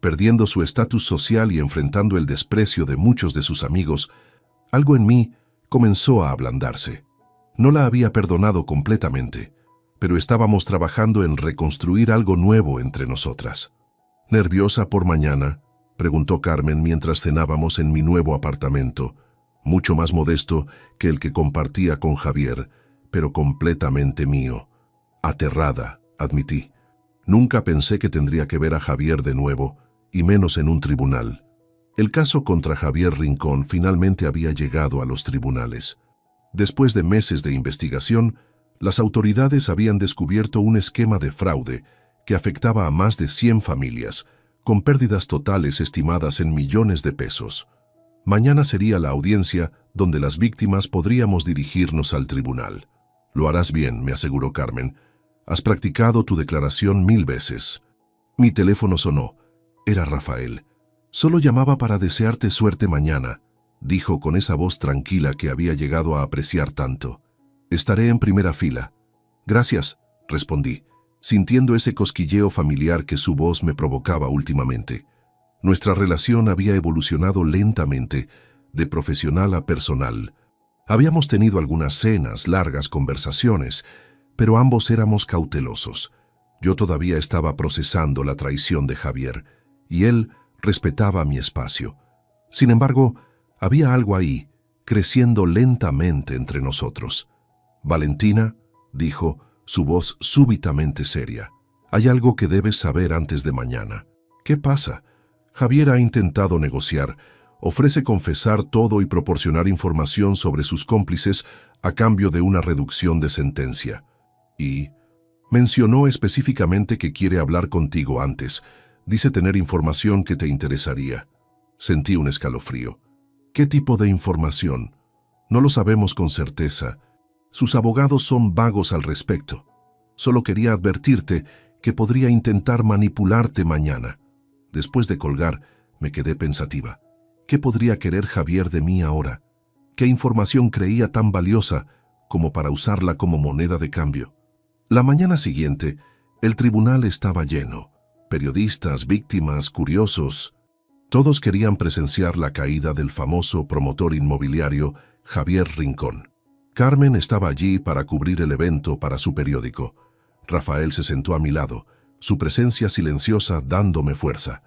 perdiendo su estatus social y enfrentando el desprecio de muchos de sus amigos, algo en mí comenzó a ablandarse. No la había perdonado completamente, pero estábamos trabajando en reconstruir algo nuevo entre nosotras. ¿Nerviosa por mañana?, preguntó Carmen mientras cenábamos en mi nuevo apartamento, mucho más modesto que el que compartía con Javier, pero completamente mío. Aterrada, admití. Nunca pensé que tendría que ver a Javier de nuevo, y menos en un tribunal. El caso contra Javier Rincón finalmente había llegado a los tribunales. Después de meses de investigación, las autoridades habían descubierto un esquema de fraude que afectaba a más de 100 familias, con pérdidas totales estimadas en millones de pesos. Mañana sería la audiencia donde las víctimas podríamos dirigirnos al tribunal. Lo harás bien, me aseguró Carmen. Has practicado tu declaración 1000 veces. Mi teléfono sonó. Era Rafael. Solo llamaba para desearte suerte mañana, dijo con esa voz tranquila que había llegado a apreciar tanto. Estaré en primera fila. Gracias, respondí, sintiendo ese cosquilleo familiar que su voz me provocaba últimamente. Nuestra relación había evolucionado lentamente, de profesional a personal. Habíamos tenido algunas cenas, largas conversaciones, pero ambos éramos cautelosos. Yo todavía estaba procesando la traición de Javier, y él respetaba mi espacio. Sin embargo, había algo ahí, creciendo lentamente entre nosotros. Valentina, dijo, su voz súbitamente seria, hay algo que debes saber antes de mañana. ¿Qué pasa? Javier ha intentado negociar, ofrece confesar todo y proporcionar información sobre sus cómplices a cambio de una reducción de sentencia. Y mencionó específicamente que quiere hablar contigo antes. Dice tener información que te interesaría. Sentí un escalofrío. ¿Qué tipo de información? No lo sabemos con certeza. Sus abogados son vagos al respecto. Solo quería advertirte que podría intentar manipularte mañana. Después de colgar, me quedé pensativa. ¿Qué podría querer Javier de mí ahora? ¿Qué información creía tan valiosa como para usarla como moneda de cambio? La mañana siguiente, el tribunal estaba lleno. Periodistas, víctimas, curiosos. Todos querían presenciar la caída del famoso promotor inmobiliario Javier Rincón. Carmen estaba allí para cubrir el evento para su periódico. Rafael se sentó a mi lado, su presencia silenciosa dándome fuerza.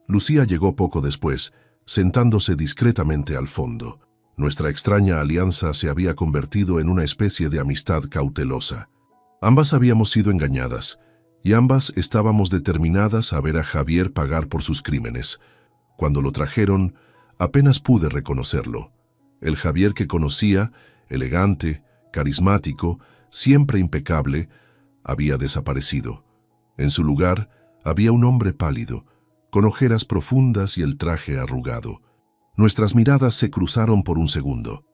Lucía llegó poco después, sentándose discretamente al fondo. Nuestra extraña alianza se había convertido en una especie de amistad cautelosa. Ambas habíamos sido engañadas, y ambas estábamos determinadas a ver a Javier pagar por sus crímenes. Cuando lo trajeron, apenas pude reconocerlo. El Javier que conocía, elegante, carismático, siempre impecable, había desaparecido. En su lugar había un hombre pálido, con ojeras profundas y el traje arrugado. Nuestras miradas se cruzaron por un segundo.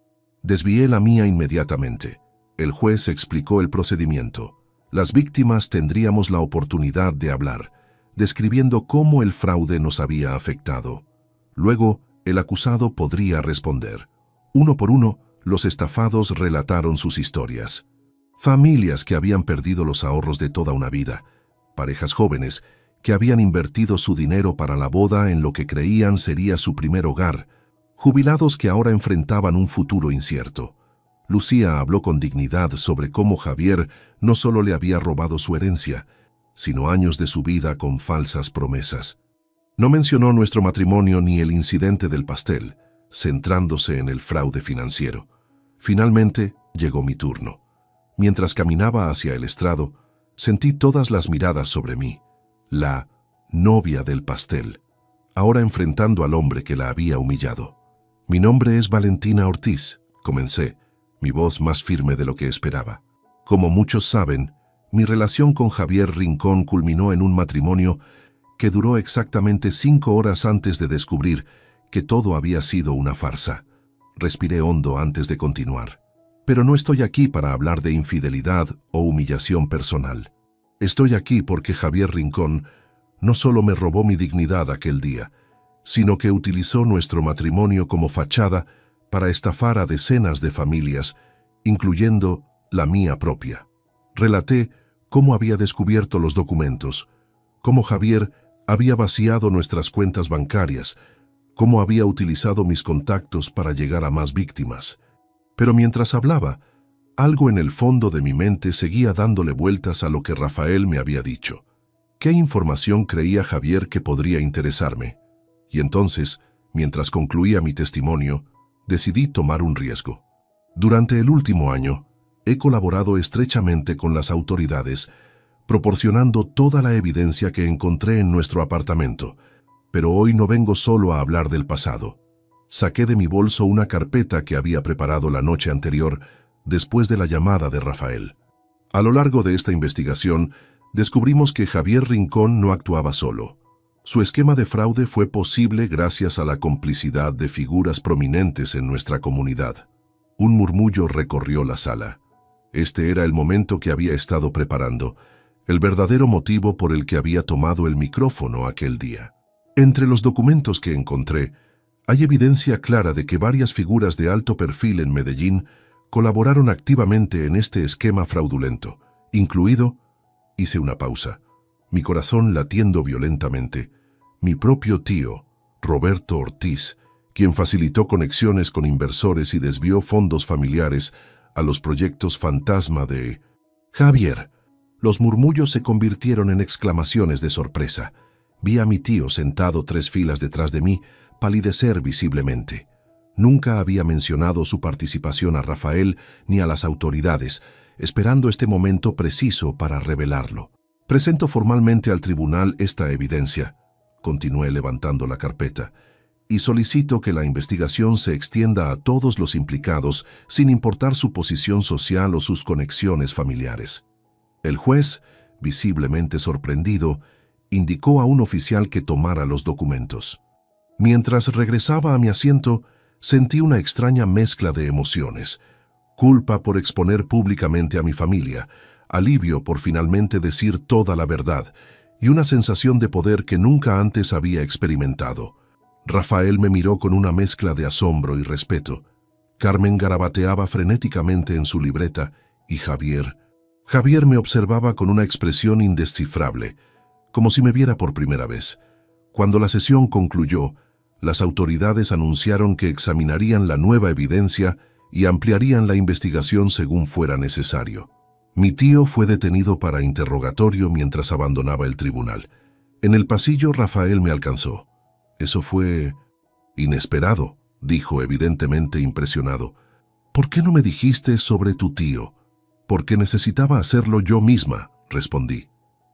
Desvié la mía inmediatamente. El juez explicó el procedimiento. Las víctimas tendríamos la oportunidad de hablar, describiendo cómo el fraude nos había afectado. Luego, el acusado podría responder. Uno por uno, los estafados relataron sus historias. Familias que habían perdido los ahorros de toda una vida, parejas jóvenes que habían invertido su dinero para la boda en lo que creían sería su primer hogar, jubilados que ahora enfrentaban un futuro incierto. Lucía habló con dignidad sobre cómo Javier no solo le había robado su herencia, sino años de su vida con falsas promesas. No mencionó nuestro matrimonio ni el incidente del pastel, centrándose en el fraude financiero. Finalmente llegó mi turno. Mientras caminaba hacia el estrado, sentí todas las miradas sobre mí. la novia del pastel, ahora enfrentando al hombre que la había humillado. «Mi nombre es Valentina Ortiz», comencé, mi voz más firme de lo que esperaba. «Como muchos saben, mi relación con Javier Rincón culminó en un matrimonio que duró exactamente 5 horas antes de descubrir que todo había sido una farsa». Respiré hondo antes de continuar. «Pero no estoy aquí para hablar de infidelidad o humillación personal. Estoy aquí porque Javier Rincón no solo me robó mi dignidad aquel día, sino que utilizó nuestro matrimonio como fachada para estafar a decenas de familias, incluyendo la mía propia». Relaté cómo había descubierto los documentos, cómo Javier había vaciado nuestras cuentas bancarias, cómo había utilizado mis contactos para llegar a más víctimas. Pero mientras hablaba, algo en el fondo de mi mente seguía dándole vueltas a lo que Rafael me había dicho. ¿Qué información creía Javier que podría interesarme? Y entonces, mientras concluía mi testimonio, decidí tomar un riesgo. Durante el último año, he colaborado estrechamente con las autoridades, proporcionando toda la evidencia que encontré en nuestro apartamento. Pero hoy no vengo solo a hablar del pasado. Saqué de mi bolso una carpeta que había preparado la noche anterior, después de la llamada de Rafael. A lo largo de esta investigación, descubrimos que Javier Rincón no actuaba solo. Su esquema de fraude fue posible gracias a la complicidad de figuras prominentes en nuestra comunidad. Un murmullo recorrió la sala. Este era el momento que había estado preparando, el verdadero motivo por el que había tomado el micrófono aquel día. Entre los documentos que encontré, hay evidencia clara de que varias figuras de alto perfil en Medellín colaboraron activamente en este esquema fraudulento, incluido, hice una pausa, mi corazón latiendo violentamente, mi propio tío, Roberto Ortiz, quien facilitó conexiones con inversores y desvió fondos familiares a los proyectos fantasma de Javier. Los murmullos se convirtieron en exclamaciones de sorpresa. Vi a mi tío sentado 3 filas detrás de mí, palidecer visiblemente. Nunca había mencionado su participación a Rafael ni a las autoridades, esperando este momento preciso para revelarlo. «Presento formalmente al tribunal esta evidencia», continué levantando la carpeta, «y solicito que la investigación se extienda a todos los implicados, sin importar su posición social o sus conexiones familiares». El juez, visiblemente sorprendido, indicó a un oficial que tomara los documentos. Mientras regresaba a mi asiento, sentí una extraña mezcla de emociones: culpa por exponer públicamente a mi familia, alivio por finalmente decir toda la verdad, y una sensación de poder que nunca antes había experimentado. Rafael me miró con una mezcla de asombro y respeto. Carmen garabateaba frenéticamente en su libreta, y Javier me observaba con una expresión indescifrable, como si me viera por primera vez. Cuando la sesión concluyó, las autoridades anunciaron que examinarían la nueva evidencia y ampliarían la investigación según fuera necesario. Mi tío fue detenido para interrogatorio mientras abandonaba el tribunal. En el pasillo, Rafael me alcanzó. «Eso fue inesperado», dijo, evidentemente impresionado. «¿Por qué no me dijiste sobre tu tío?» «Porque necesitaba hacerlo yo misma», respondí.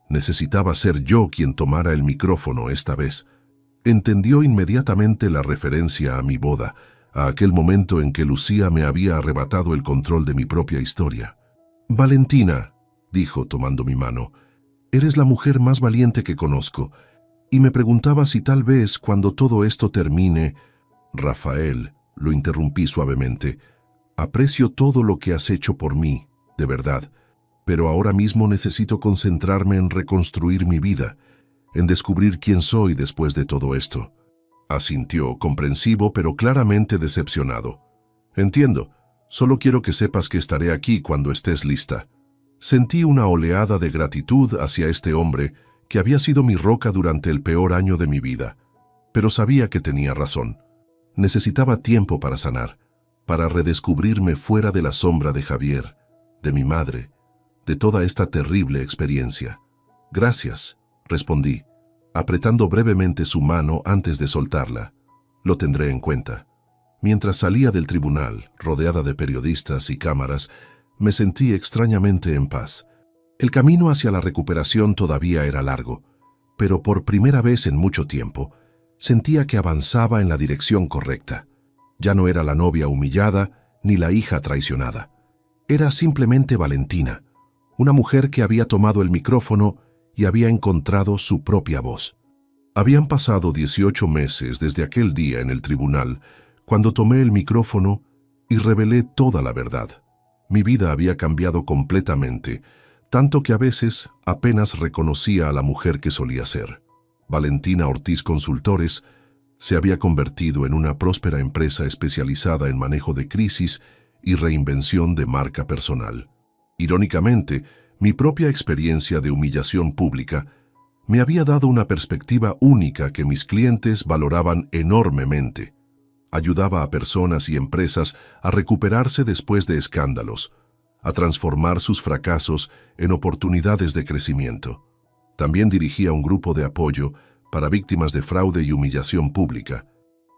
Necesitaba ser yo quien tomara el micrófono esta vez. Entendió inmediatamente la referencia a mi boda, a aquel momento en que Lucía me había arrebatado el control de mi propia historia. «Valentina», dijo tomando mi mano, «eres la mujer más valiente que conozco, y me preguntaba si tal vez cuando todo esto termine...» «Rafael», lo interrumpí suavemente, «aprecio todo lo que has hecho por mí, de verdad, pero ahora mismo necesito concentrarme en reconstruir mi vida, en descubrir quién soy después de todo esto». Asintió, comprensivo pero claramente decepcionado. «Entiendo, solo quiero que sepas que estaré aquí cuando estés lista». Sentí una oleada de gratitud hacia este hombre que había sido mi roca durante el peor año de mi vida, pero sabía que tenía razón. Necesitaba tiempo para sanar, para redescubrirme fuera de la sombra de Javier, de mi madre, de toda esta terrible experiencia. «Gracias», respondí, apretando brevemente su mano antes de soltarla. «Lo tendré en cuenta». Mientras salía del tribunal, rodeada de periodistas y cámaras, me sentí extrañamente en paz. El camino hacia la recuperación todavía era largo, pero por primera vez en mucho tiempo, sentía que avanzaba en la dirección correcta. Ya no era la novia humillada ni la hija traicionada. Era simplemente Valentina, una mujer que había tomado el micrófono y había encontrado su propia voz. Habían pasado 18 meses desde aquel día en el tribunal, cuando tomé el micrófono y revelé toda la verdad. Mi vida había cambiado completamente, tanto que a veces apenas reconocía a la mujer que solía ser. Valentina Ortiz Consultores se había convertido en una próspera empresa especializada en manejo de crisis y reinvención de marca personal. Irónicamente, mi propia experiencia de humillación pública me había dado una perspectiva única que mis clientes valoraban enormemente. Ayudaba a personas y empresas a recuperarse después de escándalos, a transformar sus fracasos en oportunidades de crecimiento. También dirigía un grupo de apoyo para víctimas de fraude y humillación pública.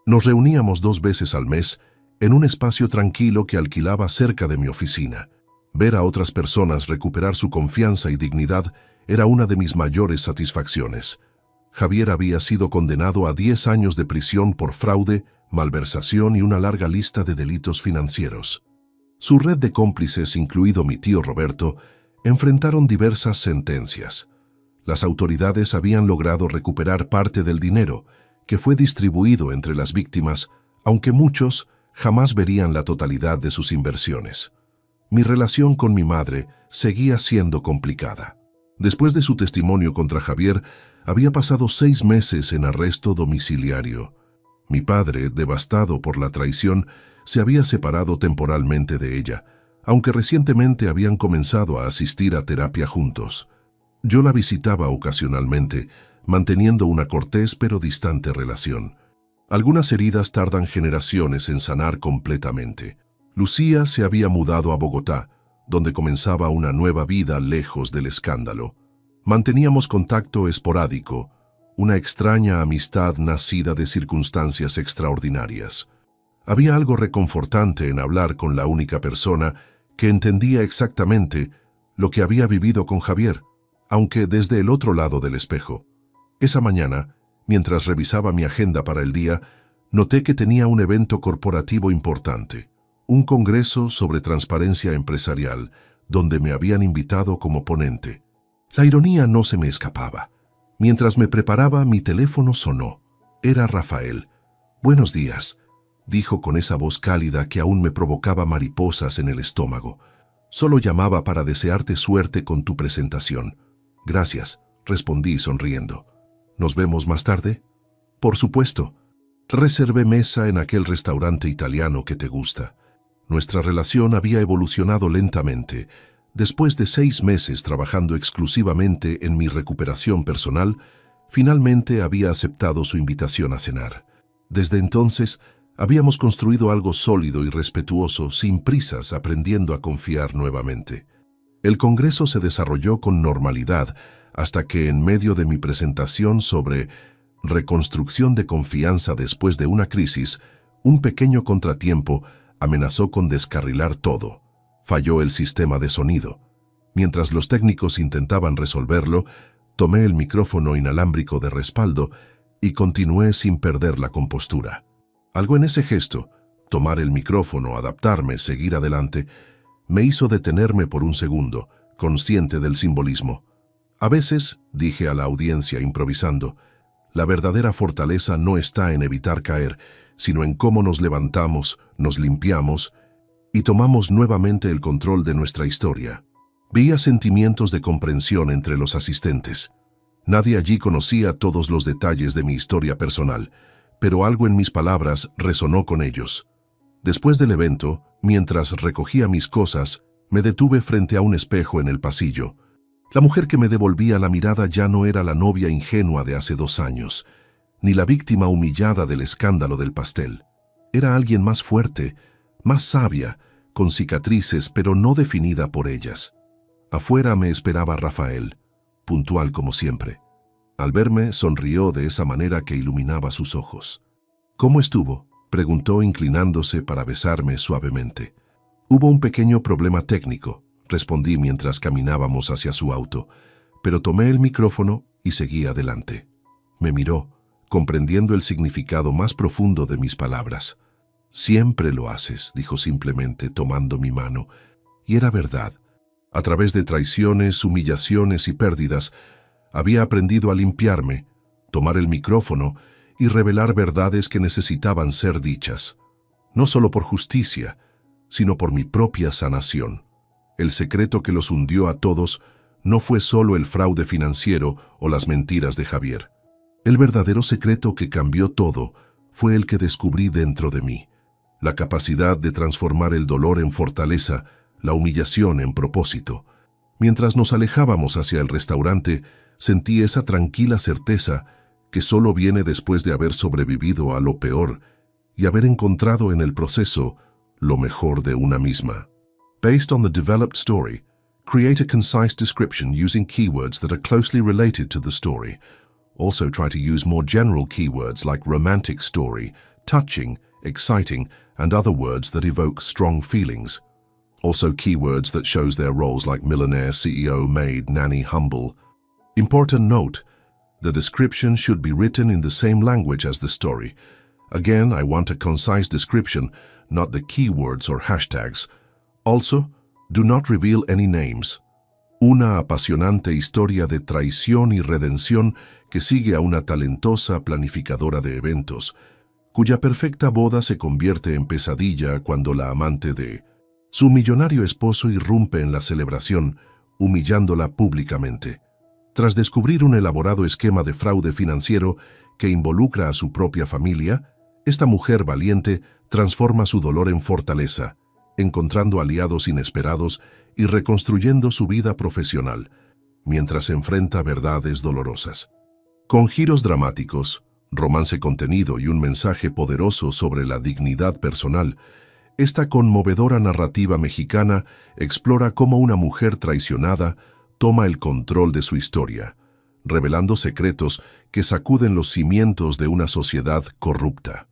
Nos reuníamos 2 veces al mes en un espacio tranquilo que alquilaba cerca de mi oficina. Ver a otras personas recuperar su confianza y dignidad era una de mis mayores satisfacciones. Javier había sido condenado a 10 años de prisión por fraude, malversación y una larga lista de delitos financieros. Su red de cómplices, incluido mi tío Roberto, enfrentaron diversas sentencias. Las autoridades habían logrado recuperar parte del dinero, que fue distribuido entre las víctimas, aunque muchos jamás verían la totalidad de sus inversiones. Mi relación con mi madre seguía siendo complicada. Después de su testimonio contra Javier, había pasado 6 meses en arresto domiciliario. Mi padre, devastado por la traición, se había separado temporalmente de ella, aunque recientemente habían comenzado a asistir a terapia juntos. Yo la visitaba ocasionalmente, manteniendo una cortés pero distante relación. Algunas heridas tardan generaciones en sanar completamente. Lucía se había mudado a Bogotá, donde comenzaba una nueva vida lejos del escándalo. Manteníamos contacto esporádico, una extraña amistad nacida de circunstancias extraordinarias. Había algo reconfortante en hablar con la única persona que entendía exactamente lo que había vivido con Javier, aunque desde el otro lado del espejo. Esa mañana, mientras revisaba mi agenda para el día, noté que tenía un evento corporativo importante, un congreso sobre transparencia empresarial, donde me habían invitado como ponente. La ironía no se me escapaba. Mientras me preparaba, mi teléfono sonó. Era Rafael. «Buenos días», dijo con esa voz cálida que aún me provocaba mariposas en el estómago. «Solo llamaba para desearte suerte con tu presentación». «Gracias», respondí sonriendo. «¿Nos vemos más tarde?» «Por supuesto. Reservé mesa en aquel restaurante italiano que te gusta». Nuestra relación había evolucionado lentamente. Después de 6 meses trabajando exclusivamente en mi recuperación personal, finalmente había aceptado su invitación a cenar. Desde entonces, habíamos construido algo sólido y respetuoso, sin prisas, aprendiendo a confiar nuevamente. El congreso se desarrolló con normalidad, hasta que en medio de mi presentación sobre reconstrucción de confianza después de una crisis, un pequeño contratiempo amenazó con descarrilar todo. Falló el sistema de sonido. Mientras los técnicos intentaban resolverlo, tomé el micrófono inalámbrico de respaldo y continué sin perder la compostura. Algo en ese gesto, tomar el micrófono, adaptarme, seguir adelante, me hizo detenerme por un segundo, consciente del simbolismo. A veces, dije a la audiencia improvisando, la verdadera fortaleza no está en evitar caer, sino en cómo nos levantamos, nos limpiamos y tomamos nuevamente el control de nuestra historia. Veía sentimientos de comprensión entre los asistentes. Nadie allí conocía todos los detalles de mi historia personal, pero algo en mis palabras resonó con ellos. Después del evento, mientras recogía mis cosas, me detuve frente a un espejo en el pasillo. La mujer que me devolvía la mirada ya no era la novia ingenua de hace 2 años, ni la víctima humillada del escándalo del pastel. Era alguien más fuerte, más sabia, con cicatrices pero no definida por ellas. Afuera me esperaba Rafael, puntual como siempre. Al verme, sonrió de esa manera que iluminaba sus ojos. «¿Cómo estuvo?», preguntó inclinándose para besarme suavemente. «Hubo un pequeño problema técnico», respondí mientras caminábamos hacia su auto, pero tomé el micrófono y seguí adelante. Me miró, comprendiendo el significado más profundo de mis palabras. «Siempre lo haces», dijo simplemente, tomando mi mano. Y era verdad. A través de traiciones, humillaciones y pérdidas, había aprendido a limpiarme, tomar el micrófono y revelar verdades que necesitaban ser dichas. No solo por justicia, sino por mi propia sanación. El secreto que los hundió a todos no fue solo el fraude financiero o las mentiras de Javier. El verdadero secreto que cambió todo fue el que descubrí dentro de mí. La capacidad de transformar el dolor en fortaleza, la humillación en propósito. Mientras nos alejábamos hacia el restaurante, sentí esa tranquila certeza que solo viene después de haber sobrevivido a lo peor y haber encontrado en el proceso lo mejor de una misma. Based on the developed story, create a concise description using keywords that are closely related to the story. Also try to use more general keywords like romantic story, touching, exciting, and other words that evoke strong feelings. Also keywords that shows their roles like millionaire, CEO, maid, nanny, humble. Important note, the description should be written in the same language as the story. Again, I want a concise description, not the keywords or hashtags. Also, do not reveal any names. Una apasionante historia de traición y redención que sigue a una talentosa planificadora de eventos, cuya perfecta boda se convierte en pesadilla cuando la amante de su millonario esposo irrumpe en la celebración, humillándola públicamente. Tras descubrir un elaborado esquema de fraude financiero que involucra a su propia familia, esta mujer valiente transforma su dolor en fortaleza, encontrando aliados inesperados y reconstruyendo su vida profesional, mientras enfrenta verdades dolorosas. Con giros dramáticos, romance contenido y un mensaje poderoso sobre la dignidad personal, esta conmovedora narrativa mexicana explora cómo una mujer traicionada toma el control de su historia, revelando secretos que sacuden los cimientos de una sociedad corrupta.